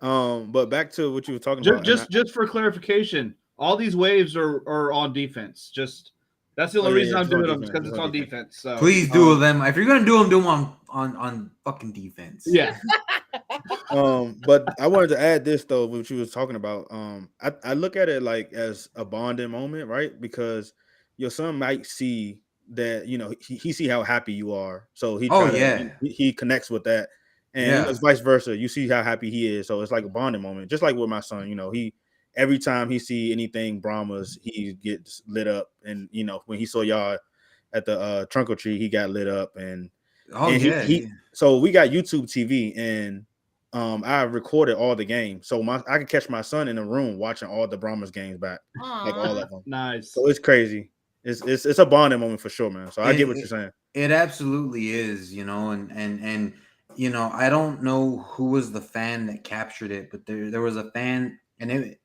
But back to what you were talking about. Just for clarification, all these waves are on defense. That's the only reason I'm doing them because it's on defense. So Please do them. If you're gonna do them on fucking defense. Yeah. But I wanted to add this though, what you was talking about. I look at it like as a bonding moment, right? Because your son might see that, he see how happy you are, so he connects with that, and it's vice versa. You see how happy he is, so it's like a bonding moment. Just like with my son, he every time he see anything Brahmas, he gets lit up, and when he saw y'all at the trunk or treat, he got lit up, and so we got YouTube TV, and I recorded all the games, so I can catch my son in the room watching all the Brahmas games back, like all of them. Nice. So it's crazy. It's a bonding moment for sure, man. So I get what you're saying. It absolutely is, and I don't know who was the fan that captured it, but there was a fan, and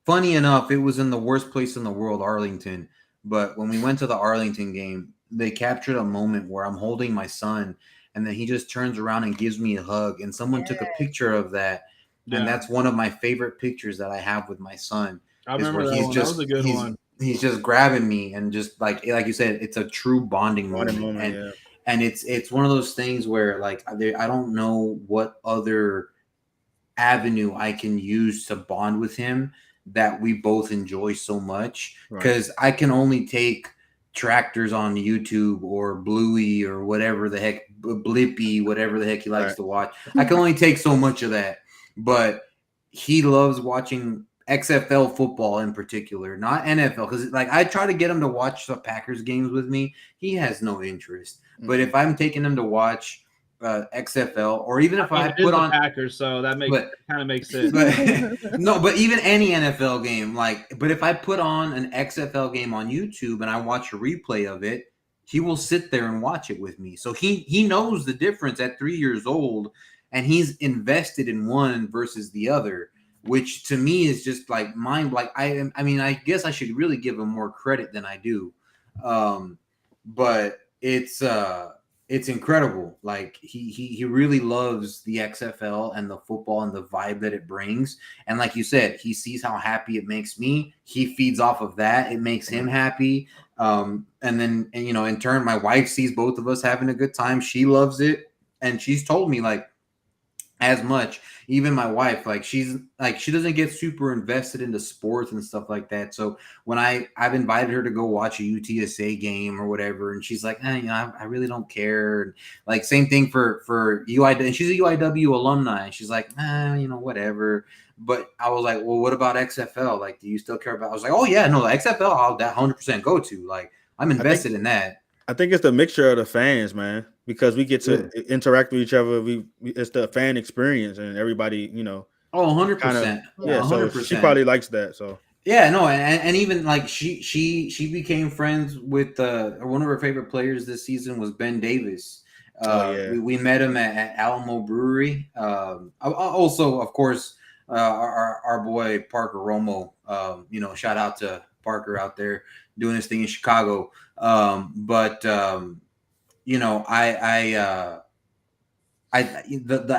funny enough, it was in the worst place in the world, Arlington. But when we went to the Arlington game, they captured a moment where I'm holding my son, and then he just turns around and gives me a hug, and someone took a picture of that, and that's one of my favorite pictures that I have with my son. I remember that one. That was a good one. He's just grabbing me, and just like you said, it's a true bonding moment. And it's one of those things where like I don't know what other avenue I can use to bond with him that we both enjoy so much. Right. Because I can only take tractors on YouTube or Bluey or whatever the heck, Blippy, whatever the heck he likes Right. to watch. I can only take so much of that. But he loves watching XFL football in particular, not NFL. Because like I try to get him to watch the Packers games with me. He has no interest. But if I'm taking him to watch XFL, or even if I it is put the on Packers, so that kind of makes sense. but no, but even any NFL game, but if I put on an XFL game on YouTube and I watch a replay of it, he will sit there and watch it with me. So he knows the difference at 3 years old, and he's invested in one versus the other, which to me is just like mind. Like I mean, I guess I should really give him more credit than I do, but it's incredible. Like he really loves the XFL and the football and the vibe that it brings. And like you said, he sees how happy it makes me. He feeds off of that. It makes him happy. And then, in turn, my wife sees both of us having a good time. She loves it. And she's told me as much. Even my wife, she doesn't get super invested into sports and stuff like that. So when I've invited her to go watch a UTSA game or whatever, and she's like, I really don't care. And same thing for UIW, and she's a UIW alumni, and she's like, whatever. But I was like, well, what about XFL? Do you still care about? I was like, oh yeah, no, the XFL, I'll 100% go to. I'm invested in that. I think it's the mixture of the fans, man, because we get to interact with each other. It's the fan experience, and everybody, Oh, 100%. Yeah, 100%. So she probably likes that. So yeah, no, and even she became friends with one of her favorite players this season was Ben Davis. We met him at Alamo Brewery. Also, of course, our boy Parker Romo. Shout out to Parker out there doing his thing in Chicago. The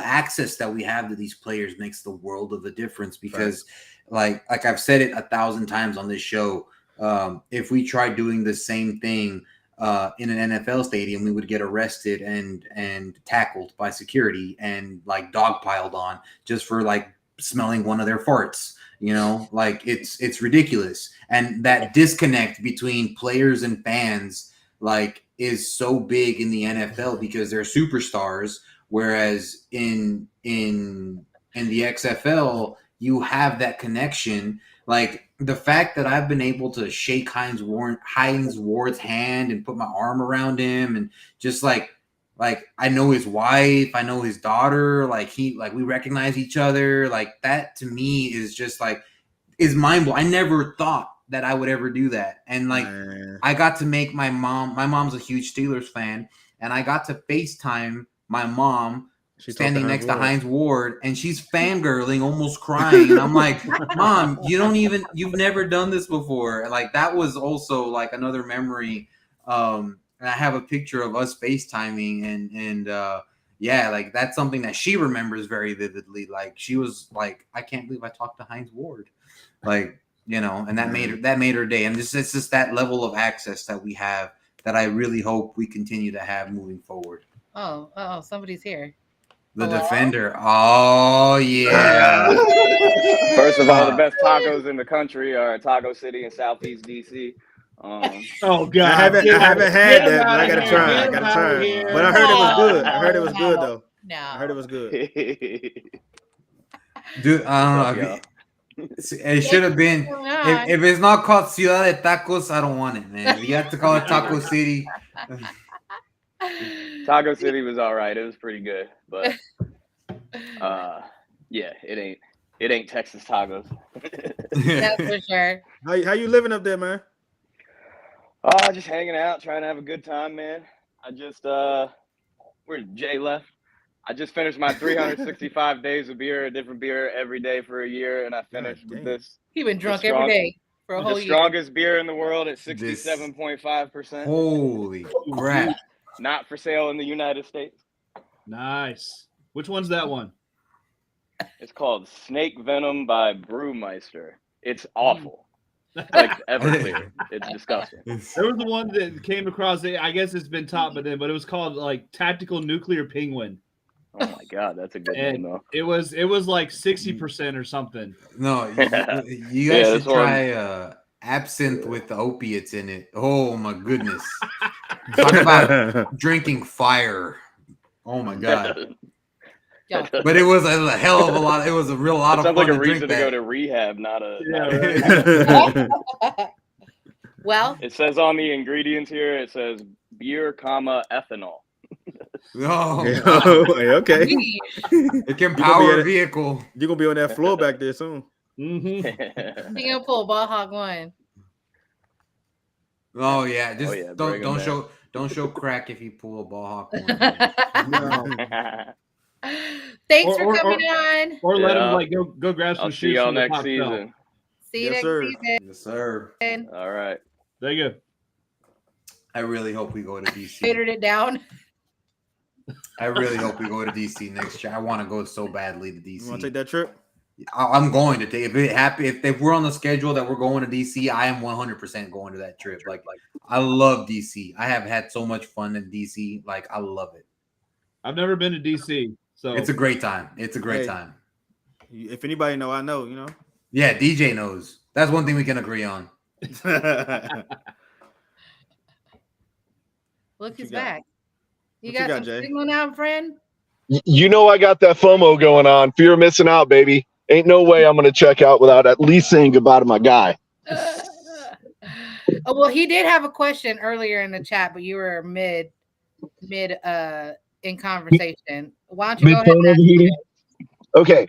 access that we have to these players makes the world of a difference because like I've said it 1,000 times on this show, if we tried doing the same thing in an NFL stadium, we would get arrested and tackled by security and dogpiled on just for smelling one of their farts. It's ridiculous. And that disconnect between players and fans is so big in the NFL because they're superstars, whereas in the XFL you have that connection. The fact that I've been able to shake Hines Ward's hand and put my arm around him and just I know his wife, I know his daughter, we recognize each other. That to me is just is mind blowing. I never thought that I would ever do that. And I got to make my mom's a huge Steelers fan, and I got to FaceTime my mom standing next to Hines Ward, and she's fangirling, almost crying. And I'm like, Mom, you've never done this before. That was also another memory. And I have a picture of us FaceTiming and that's something that she remembers very vividly. She was like, I can't believe I talked to Hines Ward. And that made her day. And it's just that level of access that we have that I really hope we continue to have moving forward. Oh, somebody's here. The Defender. Oh yeah. First of all, the best tacos in the country are at Taco City in Southeast DC. Oh God! I haven't had that, but I gotta try. But I heard it was good. I heard it was good though. No, I heard it was good. Dude, I don't know. It should have been. If it's not called Ciudad de Tacos, I don't want it, man. You have to call it Taco City. Taco City was all right. It was pretty good, but it ain't Texas tacos. That's for sure. How you living up there, man? Just hanging out, trying to have a good time, man. I just where's Jay left? I just finished my 365 days of beer, a different beer every day for a year, and I finished with this. He been drunk every day for a whole year. The strongest beer in the world at 67.5%. Holy crap! Not for sale in the United States. Nice. Which one's that one? It's called Snake Venom by Brewmeister. It's awful. Everclear. It's disgusting. There was the one that came across. I guess it's been top, but it was called Tactical Nuclear Penguin. Oh my God, that's a good name And though. it was like 60% or something. No, you guys Yeah, should this one. try absinthe with the opiates in it. Oh my goodness. Talk about drinking fire. Oh my God. Yo, But it was a hell of a lot. It was a real lot It of sounds fun like a to drink reason to go that. to rehab, not a. Yeah, Not a right. well, It says on the ingredients here, it says beer, comma ethanol. Oh, Yeah, wow. okay. we- It can You gonna be power at a it. vehicle. You're gonna be on that floor back there soon. Mm-hmm. he gonna pull ball hog one. Oh yeah, just yeah, bring 'em back. don't show crack if you pull a ball hawk one. man. Thanks for coming on. Or let him Yeah. like go grab some I'll see shoes y'all from the next Taco Bell. season. See you Yes, next sir. season. Yes, sir. All right. There you go. I really hope we go to DC. Catered it down. I really hope we go to DC next year. I want to go so badly to You want DC. to take that trip? I'm going to take. If we're on the schedule that we're going to DC, I am 100% going to that trip. Like I love DC. I have had so much fun in DC. Like I love it. I've never been to DC, so It's a great time. It's a great Hey. time. If anybody know, I know. You know. Yeah, DJ knows. That's one thing we can agree on. Look, he's you got? back. You What you got got, some Jay? signal now, friend? You know I got that FOMO going on. Fear of missing out, baby. Ain't no way I'm gonna check out without at least saying goodbye to my guy. Oh, well, he did have a question earlier in the chat, but you were mid in conversation. Why don't you go ahead and ask it? Okay.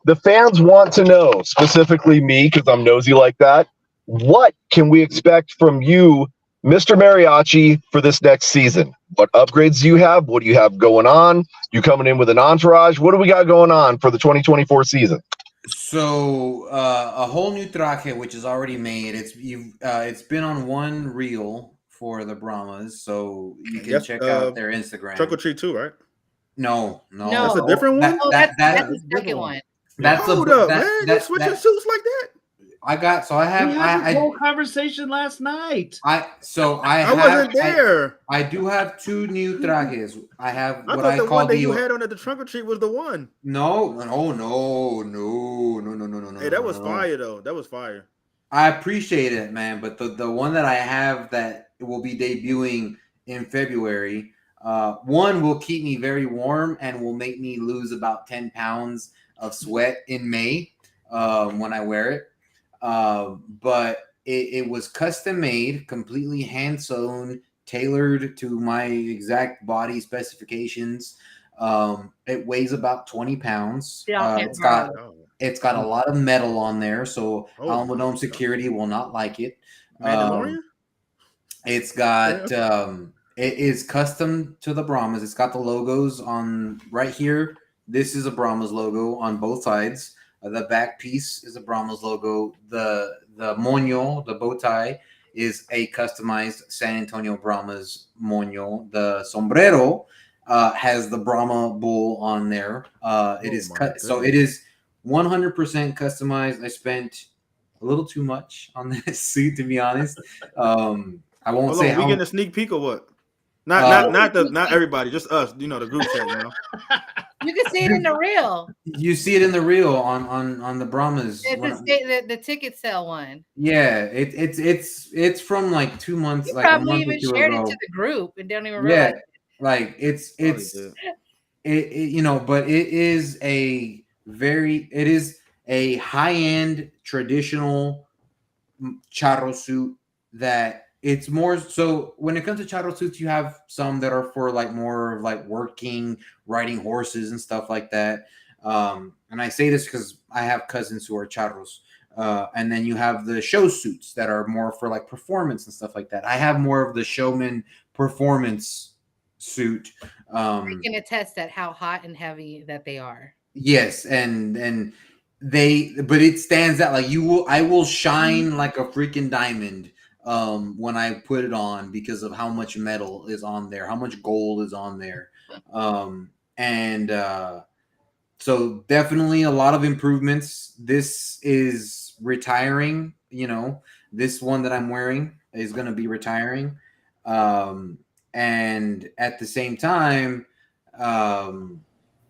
The fans want to know, specifically me, because I'm nosy like that. What can we expect from you, Mr. Mariachi, for this next season? What upgrades do you have? What do you have going on? You coming in with an entourage? What do we got going on for the 2024 season? So a whole new traje, which is already made. It's been on one reel for the Brahmas, so you can Yes, check out their Instagram. Trick or treat too, right? No. No. That's a different one? Oh, That, that's that, the second one. that's Hold a, up, that, man! You that, switching that- suits like that? I got. So I have. we had this I whole conversation last night. I wasn't there. I do have two new trajes. I have I what thought I the call one that the you had on at the trunk or treat was the one. no. Hey, that was no. fire though. That was fire. I appreciate it, man. But the one that I have that will be debuting in February, one will keep me very warm and will make me lose about 10 pounds of sweat in May when I wear it. But it was custom made, completely hand sewn, tailored to my exact body specifications. It weighs about 20 pounds. Yeah, It's got a lot of metal on there, so Oh, Alamo my Dome God. security will not like it. Mandalorian? It's got it is custom to the Brahmas. It's got the logos on right here. This is a Brahmas logo on both sides. The back piece is a Brahmas logo. The moño, the bow tie, is a customized San Antonio Brahmas moño. The sombrero has the Brahma bull on there. It is my cut, so goodness. it is 100% customized. I spent a little too much on this suit, to be honest. I won't Hold say on, we how. getting a sneak peek or what? Not everybody, just us. You know, the group chat. You know. You can see it in the reel. You see it in the reel on the Brahmas. The ticket sale one. Yeah, it's from like 2 months, You like a probably month or even two shared ago. it to the group and don't even Yeah, realize. like it's did. you know, but it is a high-end traditional charro suit that it's more so when it comes to charro suits, you have some that are for like more like working, riding horses and stuff like that. And I say this because I have cousins who are charros. And then you have the show suits that are more for like performance and stuff like that. I have more of the showman performance suit. I can attest at how hot and heavy that they are. Yes, and but it stands out like I will shine like a freaking diamond when I put it on because of how much metal is on there, how much gold is on there. So definitely a lot of improvements. This is retiring, you know, this one that I'm wearing is going to be retiring. And at the same time,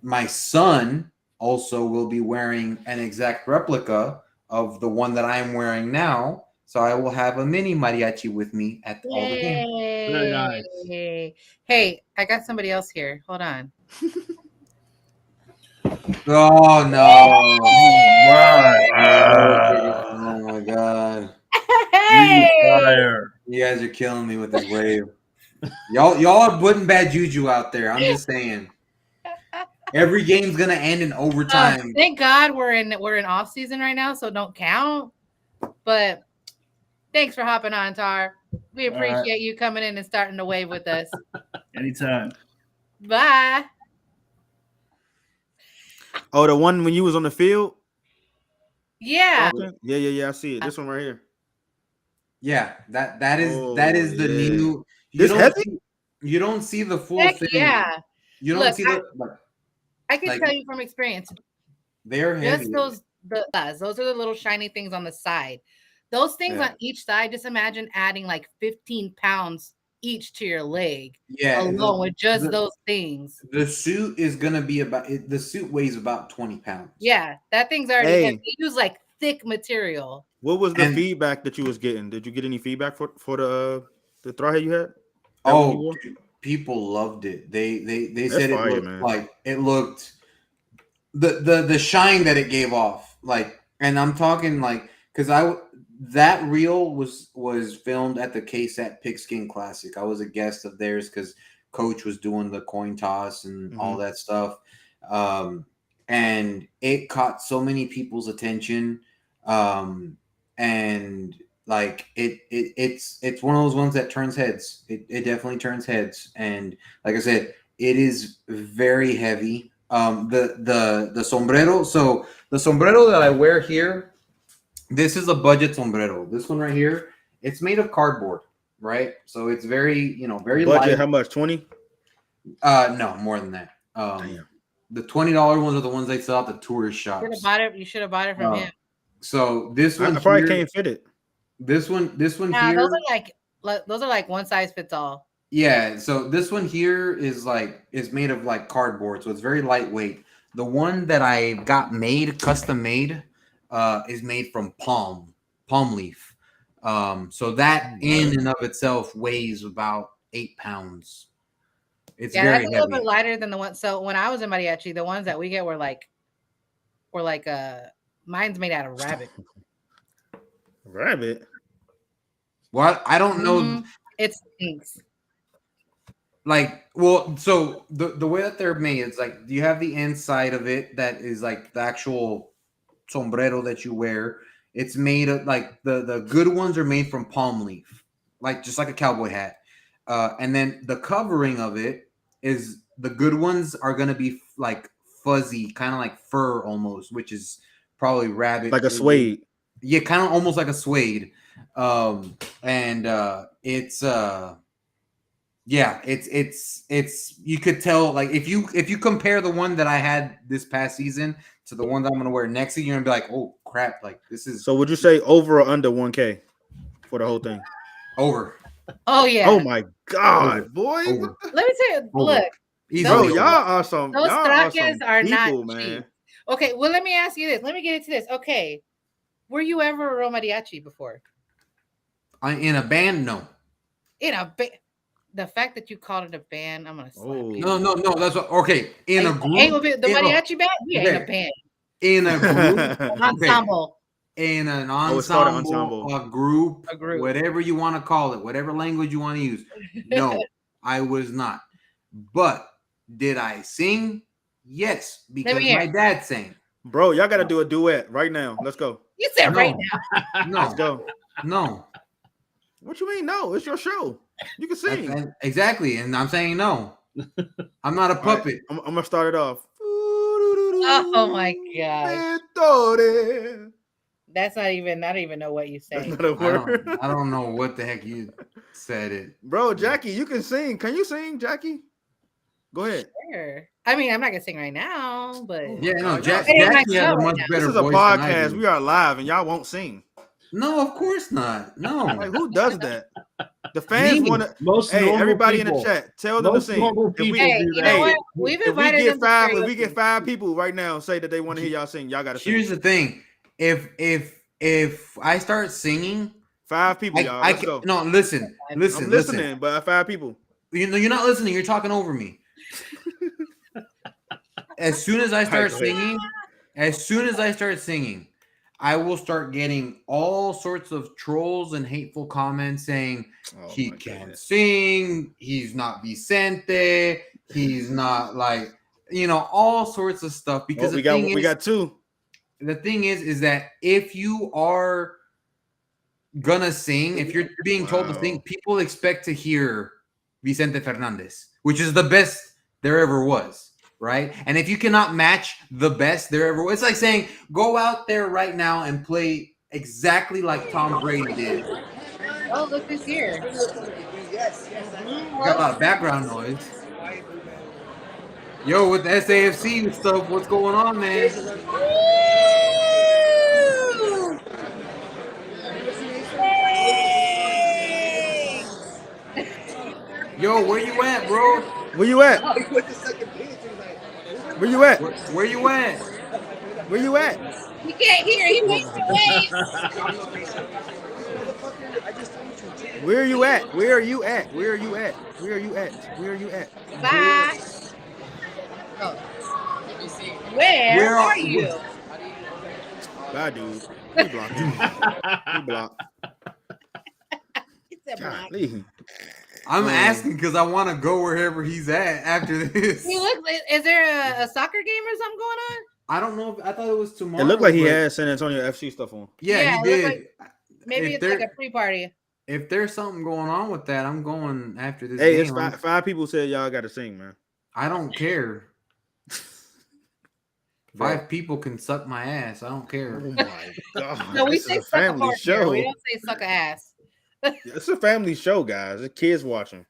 my son also will be wearing an exact replica of the one that I am wearing now. So I will have a mini mariachi with me at all the games. Very nice. Yay. Hey, I got somebody else here. Hold on. Oh no! Oh my god! Hey! You guys are killing me with this wave. Y'all are putting bad juju out there. I'm just saying. Every game's gonna end in overtime. Thank God we're in off season right now, so don't count. But thanks for hopping on, Tar. We appreciate you coming in and starting the wave with us. Anytime. Bye. Oh, the one when you was on the field? Yeah. Yeah. I see it. This one right here. Yeah, that is Oh, the yeah. new. This heavy? You don't see the full Heck thing. yeah. You don't Look, see the. I can like, tell you from experience. They're heavy. Just those are the little shiny things on the side. Those things on each side, just imagine adding like 15 pounds each to your leg. Yeah, alone with just those things. The suit is gonna be the suit weighs about 20 pounds. Yeah, that thing's already heavy. You use like thick material. What was the feedback that you was getting? Did you get any feedback for the throw you had? Oh, people loved it. They said fire, it looked man. like it looked the shine that it gave off. Like, and I'm talking like because that reel was filmed at the KSAT Pigskin Classic. I was a guest of theirs because Coach was doing the coin toss and all that stuff. And it caught so many people's attention. And like it's one of those ones that turns heads. It definitely turns heads. And like I said, it is very heavy. The sombrero. So the sombrero that I wear here, this is a budget sombrero. This one right here, it's made of cardboard, right? So it's very, very budget. light. How much? 20? No, more than that. The $20 ones are the ones they sell at the tourist shops. You should have bought it from him. So this one, I probably can't fit it. This one Nah, here. those are like one size fits all. Yeah. So this one here is made of like cardboard, so it's very lightweight. The one that I got custom made, is made from palm leaf. So that in and of itself weighs about 8 pounds. It's very that's a little bit lighter than the one. So when I was in mariachi, the ones that we get were like mine's made out of rabbit. Rabbit? Well, I don't know. It stinks. Like, well, so the way that they're made, it's like you have the inside of it that is like the actual sombrero that you wear. It's made of like the good ones are made from palm leaf, like just like a cowboy hat. And then the covering of it is the good ones are gonna be like fuzzy, kind of like fur almost, which is probably rabbit, like a suede. Yeah, kind of almost like a suede. It's you could tell, like if you compare the one that I had this past season to the one that I'm gonna wear next season, you're gonna be like, oh crap, like this is. So would you say over or under 1K for the whole thing? Over. Oh yeah. Oh my god, boy. Over. Let me tell you, look. Bro, y'all are some. Those trajes are not people, cheap. man. Okay, well let me ask you this. Let me get into this. Okay, were you ever a real mariachi before? In a band, no. In a band. The fact that you called it a band, I'm gonna slap you. No. That's what. Okay, in a group. The mariachi band? Yeah, in a band. In a group. Ensemble. In an ensemble, a group, whatever you want to call it, whatever language you want to use. No, I was not. But did I sing? Yes, because my dad sang. Bro, y'all got to do a duet right now. Let's go. You said right now. No. Let's go. No. What you mean? No, it's your show. You can sing. Exactly, and I'm saying no. I'm not a puppet. Right, I'm gonna start it off. Oh my god. That's not even. I don't even know what you said. I don't know what the heck you said it, bro. Jackie, you can sing. Can you sing, Jackie? Go ahead. Sure. I mean, I'm not gonna sing right now, but yeah, no. Jackie has a much better voice. This is a podcast. We are live, and y'all won't sing. No, of course not. No. Like, who does that? The fans Me. want to. Most Hey, normal everybody people. in the chat, tell them to Most sing. normal If we, people Hey, do you that. know what? We've if we invited get them to five, if we karaoke. get 5 people right now say that they want to hear y'all sing, y'all got to sing. Here's the thing. If I start singing, 5 people, y'all. Let's go. No, listen. I'm listening, but 5 people. You know, you're not listening. You're talking over me. As soon as I start singing, I will start getting all sorts of trolls and hateful comments saying he can't sing, he's not Vicente, he's not like, all sorts of stuff. Because we got 2. The thing is that if you are gonna sing, if you're being told to sing, people expect to hear Vicente Fernandez, which is the best there ever was, right? And if you cannot match the best there ever was, it's like saying, go out there right now and play exactly like Tom Brady did. Oh, look who's here. Got a lot of background noise. Yo, with the SAFC stuff, what's going on, man? Yo, where you at, bro? Where you at? Where you at? Where you at? Where you at? He can't hear. He wants to wait. Where are you at? Where are you at? Where are you at? Where are you at? Where are you at? Bye. Oh. Where are you? Bye, dude. He blocked you. He blocked. Golly. I'm asking because I want to go wherever he's at after this. He looks. Is there a soccer game or something going on? I don't know. I thought it was tomorrow. It looked like he but- had San Antonio FC stuff on. Yeah, he it looked did. like maybe If it's like a pre-party. If there's something going on with that, I'm going after this Hey, game. it's 5 people said y'all got to sing, man. I don't care. 5 people can suck my ass. I don't care. Oh my god! No, we This say is a suck a family heart here. show. We don't say suck a ass. It's a family show, guys. The kids watching.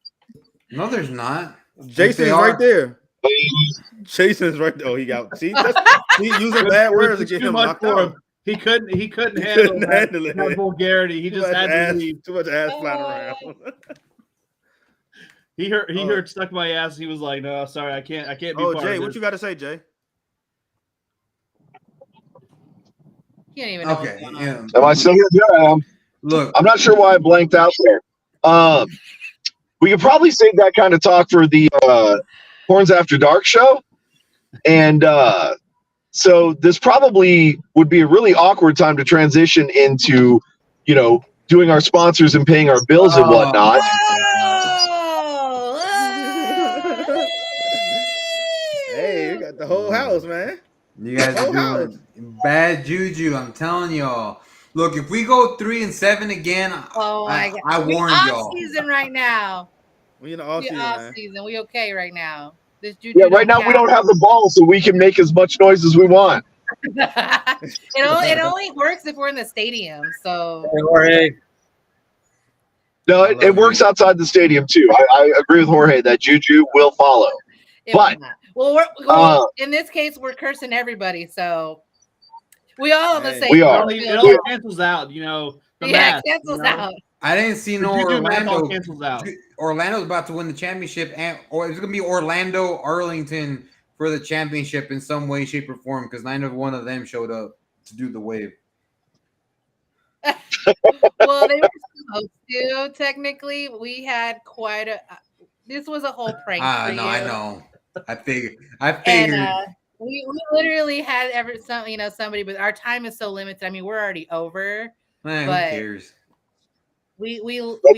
No, there's not. Jason's right there. Jason's right there. Oh, he got. See, he using bad words to get Too him much knocked for out. him. He couldn't handle handle it. that vulgarity. He Too just much had ass, to leave. too much ass flying around. He heard stuck my ass. He was like, "No, sorry, I can't be Oh, part Jay, of what this." you got to say, Jay? You don't even know. Okay. What's going on. Am I still here? Yeah, I am. Look, I'm not sure why I blanked out there. We could probably save that kind of talk for the Horns After Dark show. And so this probably would be a really awkward time to transition into, doing our sponsors and paying our bills and whatnot. Hey, you got the whole house, man. you guys are doing bad juju. I'm telling y'all. Look, if we go 3-7 again, Oh my god! I We warned off y'all. season right now. We in the off We season, off man. season. We okay right now. This juju. Yeah, right now we don't have the ball, so we can make as much noise as we want. it only works if we're in the stadium. So No, it works outside the stadium too. I agree with Jorge that Juju will follow. it But will not. Well, in this case, we're cursing everybody. So we all have the Hey, same. we are. It all cancels out, the math, it cancels out. I didn't see no The juju math all Orlando. cancels out. Orlando's about to win the championship, or it's gonna be Orlando Arlington for the championship in some way, shape, or form, because neither one of them showed up to do the wave. Well, they were supposed to. Technically, we had quite a. This was a whole prank. For No, you. I know. I figured. And we literally had somebody, but our time is so limited. I mean, we're already over. Man, but who cares? We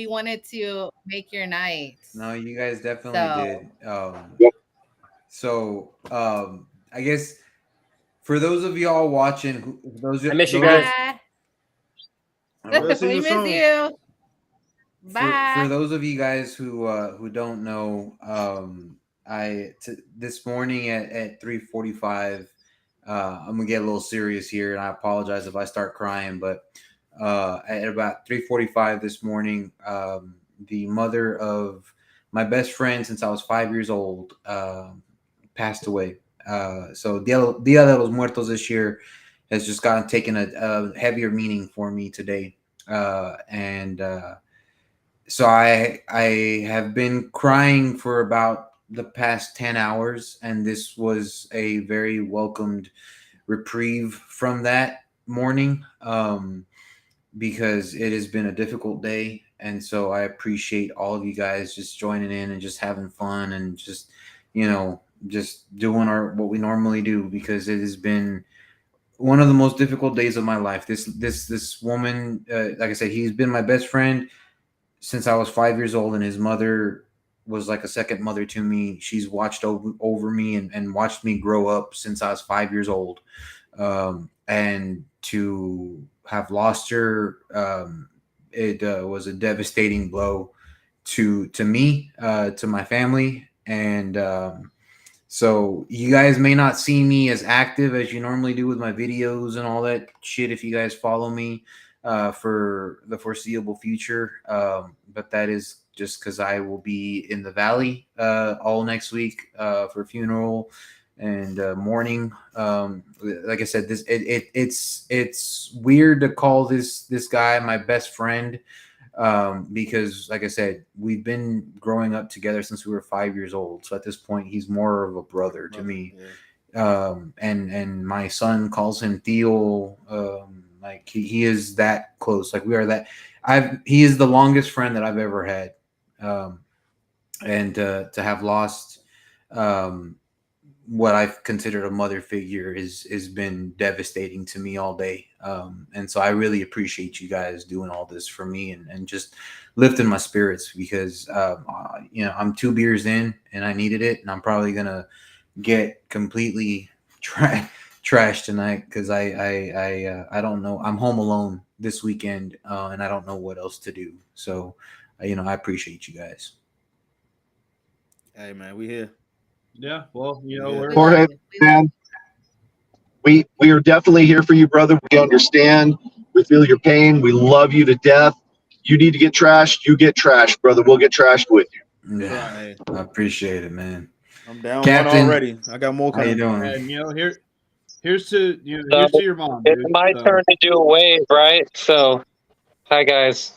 wanted to make your night. No, you guys definitely did. I guess for those of y'all watching, I miss you guys. We'll see We you miss soon. you. Bye. For those of you guys who don't know, this morning at 3:45, I'm gonna get a little serious here, and I apologize if I start crying, but at about 3:45 this morning, the mother of my best friend since I was 5 years old passed away. So Dia de los Muertos this year has just taken a heavier meaning for me today. So I have been crying for about the past 10 hours, and this was a very welcomed reprieve from that morning, because it has been a difficult day. And so I appreciate all of you guys just joining in and just having fun and just, just doing what we normally do, because it has been one of the most difficult days of my life. This woman, like I said, he's been my best friend since I was 5 years old, and his mother was like a second mother to me. She's watched over me and watched me grow up since I was 5 years old. And to have lost her, it was a devastating blow to me, to my family. And so you guys may not see me as active as you normally do with my videos and all that shit if you guys follow me for the foreseeable future. But that is just because I will be in the Valley all next week for funeral and mourning. Like I said, it's weird to call this guy my best friend, because, like I said, we've been growing up together since we were 5 years old. So at this point, he's more of a brother to me. Yeah. And my son calls him Theo. Like he is that close. Like we are that. He is the longest friend that I've ever had. And to have lost what I've considered a mother figure has been devastating to me all day. And so I really appreciate you guys doing all this for me and just lifting my spirits, because I'm 2 beers in and I needed it, and I'm probably gonna get completely trash tonight because I don't know. I'm home alone this weekend, and I don't know what else to do. So I appreciate you guys. Hey man, we here. Yeah, well, we're Jorge, man, we are definitely here for you, brother. We understand. We feel your pain. We love you to death. You need to get trashed. You get trashed, brother. We'll get trashed with you. Yeah, I appreciate it, man. I'm down Captain, one already. I got more coming. How you doing? And here's to your mom. It's my turn to do a wave, right? So, hi guys.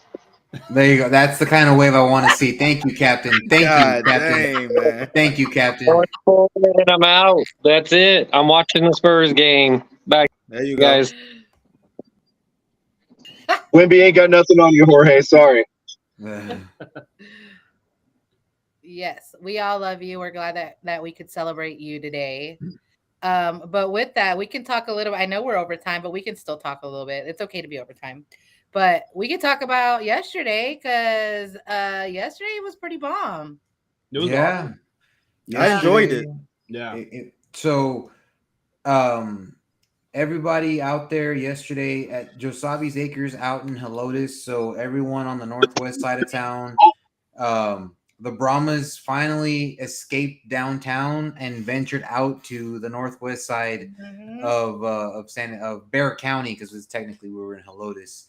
There you go. That's the kind of wave I want to see. Thank you, Captain. Thank you, Captain. Dang, man. Thank you, Captain. And I'm out. That's it. I'm watching the Spurs game. Back, there you guys. Wimby ain't got nothing on you, Jorge. Sorry. Yes, we all love you. We're glad that we could celebrate you today. But with that, we can talk a little. I know we're over time, but we can still talk a little bit. It's okay to be over time. But we can talk about yesterday, because yesterday was pretty bomb. It was awesome. I enjoyed it. Yeah. So, everybody out there yesterday at Josabi's Acres out in Helotes. So everyone on the northwest side of town, the Brahmas finally escaped downtown and ventured out to the northwest side of Bexar County, because it's technically we were in Helotes.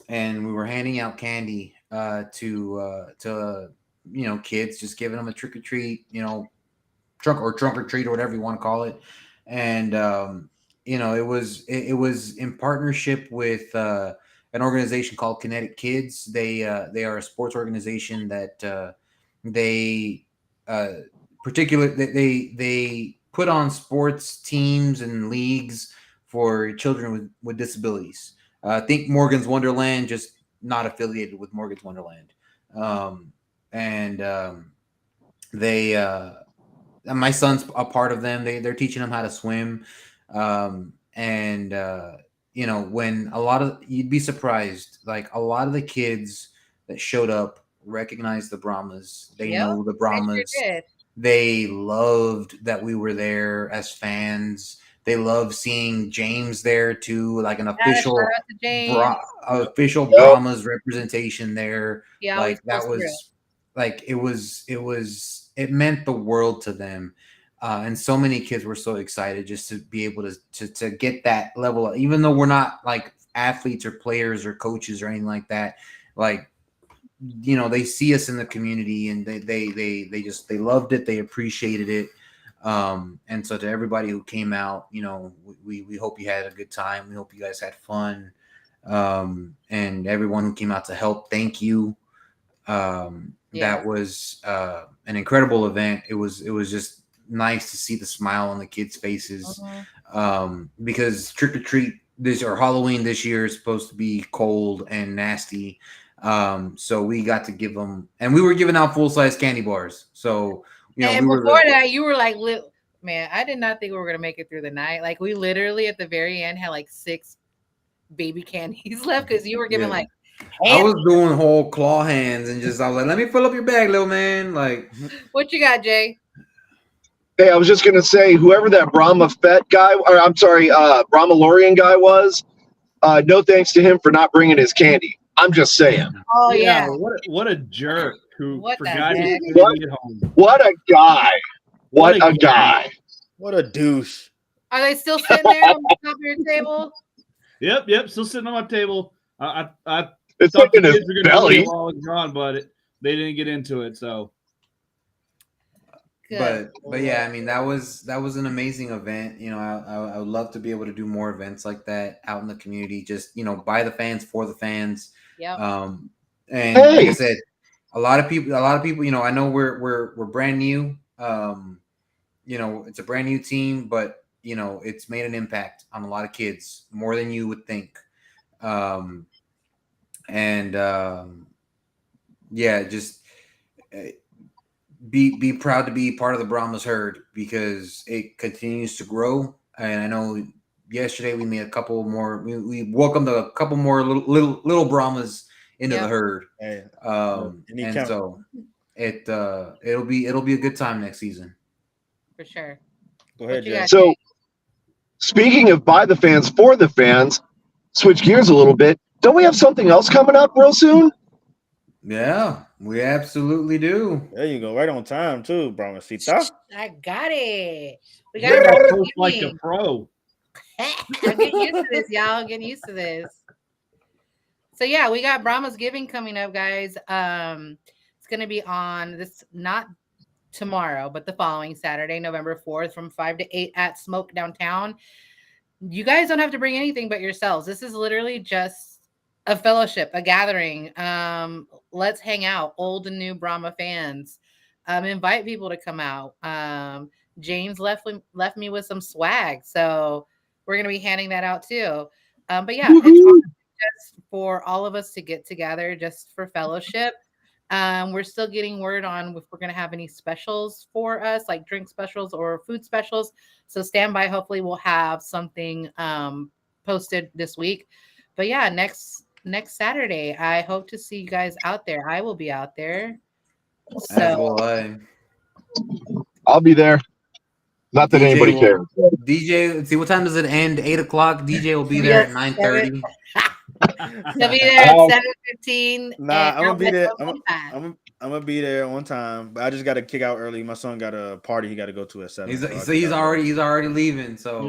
And we were handing out candy to kids, just giving them a trick or treat, trunk or treat or whatever you want to call it. And it was in partnership with an organization called Kinetic Kids. They are a sports organization that they put on sports teams and leagues for children with disabilities. I think Morgan's Wonderland, just not affiliated with Morgan's Wonderland. My son's a part of them. They're teaching them how to swim. When you'd be surprised, like a lot of the kids that showed up recognized the Brahmas. They know the Brahmas. They loved that we were there as fans. They loved seeing James there too, like an official Brahmas representation there. Yeah, like that was like it meant the world to them. And so many kids were so excited just to be able to get that level, even though we're not like athletes or players or coaches or anything like that. Like, they see us in the community and they loved it. They appreciated it. And so to everybody who came out, you know, we hope you had a good time. We hope you guys had fun. And everyone who came out to help, thank you. That was an incredible event. It was just nice to see the smile on the kids' faces. Because trick or treat or Halloween this year is supposed to be cold and nasty. So we got to give them, and we were giving out full-size candy bars. So you know, and before that, you were like, man, I did not think we were gonna make it through the night. Like we literally at the very end had like 6 baby candies left because you were giving like. I was doing whole claw hands and I was like, let me fill up your bag, little man. Like, what you got, Jay? Hey, I was just gonna say, whoever that Brahma Fett guy, or I'm sorry, Brahma Lorian guy was, no thanks to him for not bringing his candy. I'm just saying. Oh yeah. What a jerk who forgot the his heck? candy at home. What a guy. What a guy. What a douche. Are they still sitting there on the top of your table? Yep, still sitting on my table. I It's thought like in the his kids were gonna belly. eat while I was gone, but they didn't get into it. So, but yeah, I mean that was an amazing event. You know, I would love to be able to do more events like that out in the community. Just, you know, by the fans, for the fans. Yeah. And like I said, a lot of people. You know, I know we're brand new. You know, it's a brand new team, but you know, it's made an impact on a lot of kids, more than you would think. Yeah, just be proud to be part of the Brahmas herd because it continues to grow. And I know yesterday we made a couple more. We welcomed a couple more little Brahmas into the herd. Hey, and so it'll be a good time next season. For sure. Go ahead, Jay. So, speaking of by the fans, for the fans, switch gears a little bit. Don't we have something else coming up real soon? Yeah, we absolutely do. There you go, right on time too, Brahmasita. I got it. We got yeah, like a pro. I'm getting used to this, y'all. Getting used to this. So yeah, we got Brahma's Giving coming up, guys. It's gonna be on this not tomorrow, but the following Saturday, November 4th, from 5 to 8 at Smoke downtown. You guys don't have to bring anything but yourselves. This is literally just a fellowship, a gathering. Let's hang out, old and new Brahma fans. Invite people to come out. James left me with some swag, so we're gonna be handing that out too. But yeah, it's just for all of us to get together, just for fellowship. We're still getting word on if we're going to have any specials for us, like drink specials or food specials. So stand by. Hopefully we'll have something posted this week. But yeah, next Saturday, I hope to see you guys out there. I will be out there. So I'll be there. Not that anybody cares. DJ, see, what time does it end? 8 o'clock. DJ will be there at 9:30. He'll be there at 7:15. Nah, I'm gonna be there. I'm gonna be there on time, but I just got to kick out early. My son got a party he got to go to at 7. He's already leaving. So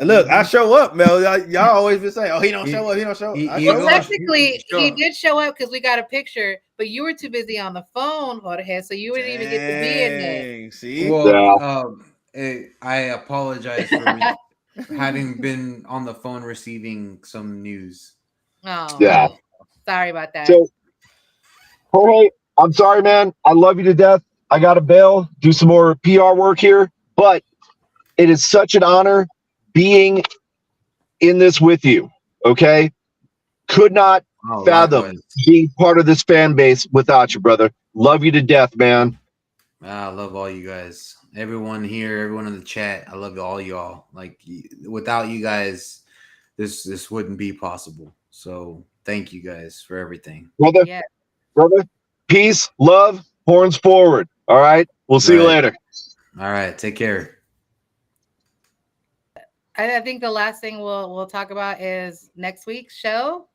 look, I show up, Mel. Y'all always been saying, "Oh, he don't show up. He don't show up." Well, technically, he did show up because we got a picture, but you were too busy on the phone, Jorge, so you wouldn't even get to be in there. See, well, I apologize for having been on the phone receiving some news. Oh, yeah. Sorry about that. So, Jorge, I'm sorry, man. I love you to death. I got to bail, do some more PR work here, but it is such an honor being in this with you. Okay. Could not fathom being part of this fan base without you, brother. Love you to death, man. I love all you guys. Everyone here, everyone in the chat. I love all y'all. Like, without you guys, this wouldn't be possible. So thank you guys for everything. Brother, peace, love, horns forward. All right. We'll see you later. All right. Take care. I think the last thing we'll talk about is next week's show.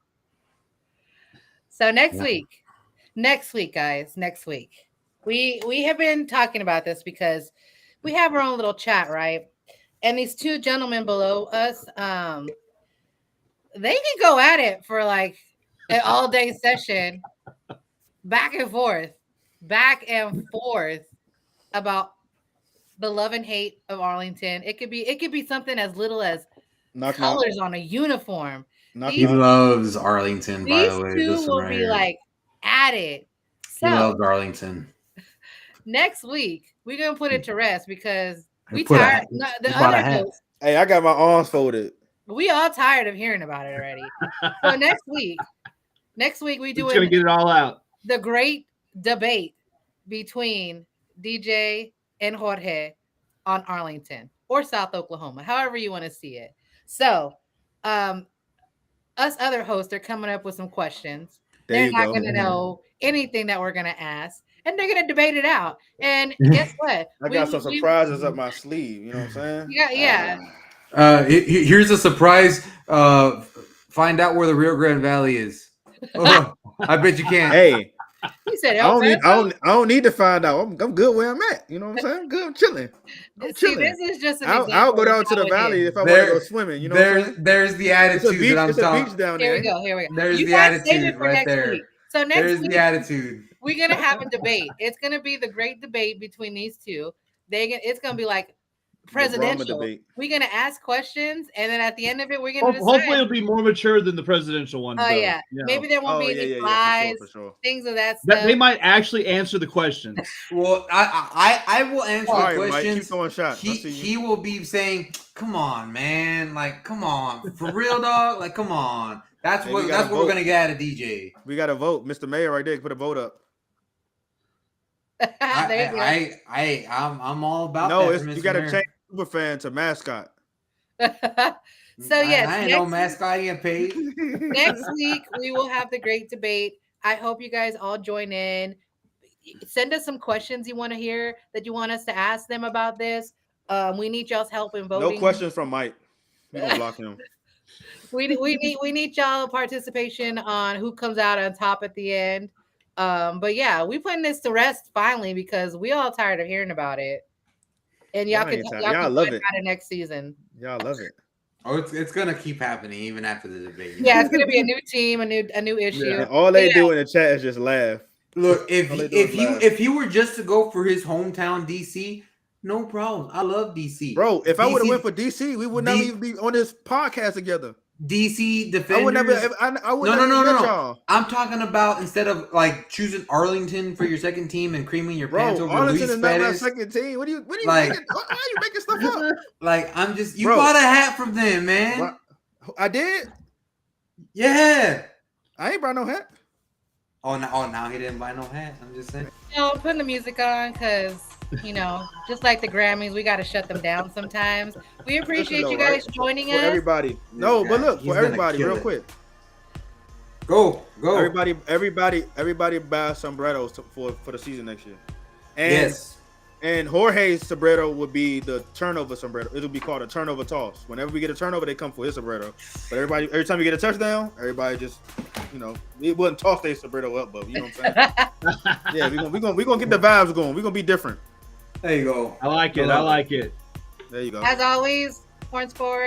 So next week, guys, we have been talking about this because we have our own little chat, right? And these two gentlemen below us, they can go at it for like an all-day session, back and forth about the love and hate of Arlington. It could be something as little as Knock knock. colors on a uniform. Knock He knock. loves Arlington, by These the way. two Just will right be here. like at it. He So loves Arlington. next week we're gonna put it to rest because we Put a- tired. No, the he bought a other hat. hosts, Hey, I got my arms folded. we all tired of hearing about it already. So next week we do It's gonna get it all out. the great debate between DJ and Jorge on Arlington or South Oklahoma, however you want to see it. So, us other hosts are coming up with some questions. There They're you not go. going to know anything that we're going to ask, and they're going to debate it out. And guess what? I got some surprises up my sleeve. You know what I'm saying? Yeah. Here's a surprise. Find out where the Rio Grande Valley is. Oh, I bet you can't. Hey, He said, I don't need to find out. I'm good where I'm at. You know what I'm saying? I'm good. I'm chilling. I'm See, chilling. this is just an I'll go example down of to the how it valley is. if I want to go swimming. You know what I'm saying? There's the It's a attitude beach, that I'm it's a talking. beach down Here there. we go. There's You the guys save it attitude for right next there. week. So next There's week, the attitude. we're gonna have a debate. It's gonna be the great debate between these two. It's gonna be like presidential. debate. We're gonna ask questions, and then at the end of it, we're gonna decide. Hopefully, it'll be more mature than the presidential one. Oh yeah, maybe there won't be any flies, for sure. things of that stuff. They might actually answer the questions. Well, I will answer All the right, Mike, questions. keep throwing shots. I see you. He will be saying, "Come on, man! Like, come on, for real, dog! Like, come on!" That's Hey, what we gotta we're vote. gonna get out of DJ. We got to vote. Mr. Mayor right there. Put a vote up. There you go. I'm all about No, that. it's, for you Mr. got to Mayor. change superfan to mascot. So yes, I ain't no mascot. I get paid. next week we will have the great debate. I hope you guys all join in. Send us some questions you want to hear that you want us to ask them about this. We need y'all's help in voting. No questions from Mike. We gonna block him. We need y'all participation on who comes out on top at the end. But yeah, we putting this to rest finally because we all tired of hearing about it. And y'all Y'all can ain't tired. y'all Y'all can love find it. out next season. Y'all love it. Oh, it's gonna keep happening even after the debate. Yeah, it's gonna be a new team, a new issue. And all they Yeah. do in the chat is just laugh. Look, if All they do is laugh. if he were just to go for his hometown DC, no problem. I love DC, Bro, if I would have DC went for DC, we would never D- even be on this podcast together. DC I defenders. would never. I would No, never no, met no. y'all. I'm talking about instead of like choosing Arlington for your second team and creaming your pants Bro, over Arlington Luis is not my Perez. second team. What are you Like- making? Why are you making stuff up? Like I'm just you Bro. bought a hat from them, man. What? I did. Yeah. I ain't brought no hat. Oh, now he didn't buy no hat. I'm just saying. I'm putting the music on because just like the Grammys, we got to shut them down sometimes. We appreciate Listen, you though, guys right? joining For us. everybody. No, guy, but look, he's for gonna everybody, kill real it. quick. Go. Everybody buy sombreros for the season next year. And Yes. and Jorge's sombrero would be the turnover sombrero. It'll be called a turnover toss. Whenever we get a turnover, they come for his sombrero. But every time you get a touchdown, everybody just it wouldn't toss their sombrero up, but you know what I'm saying? Yeah, we gonna get the vibes going. We're gonna be different. There you go. I like it. I like it. There you go. As always, Horns forward.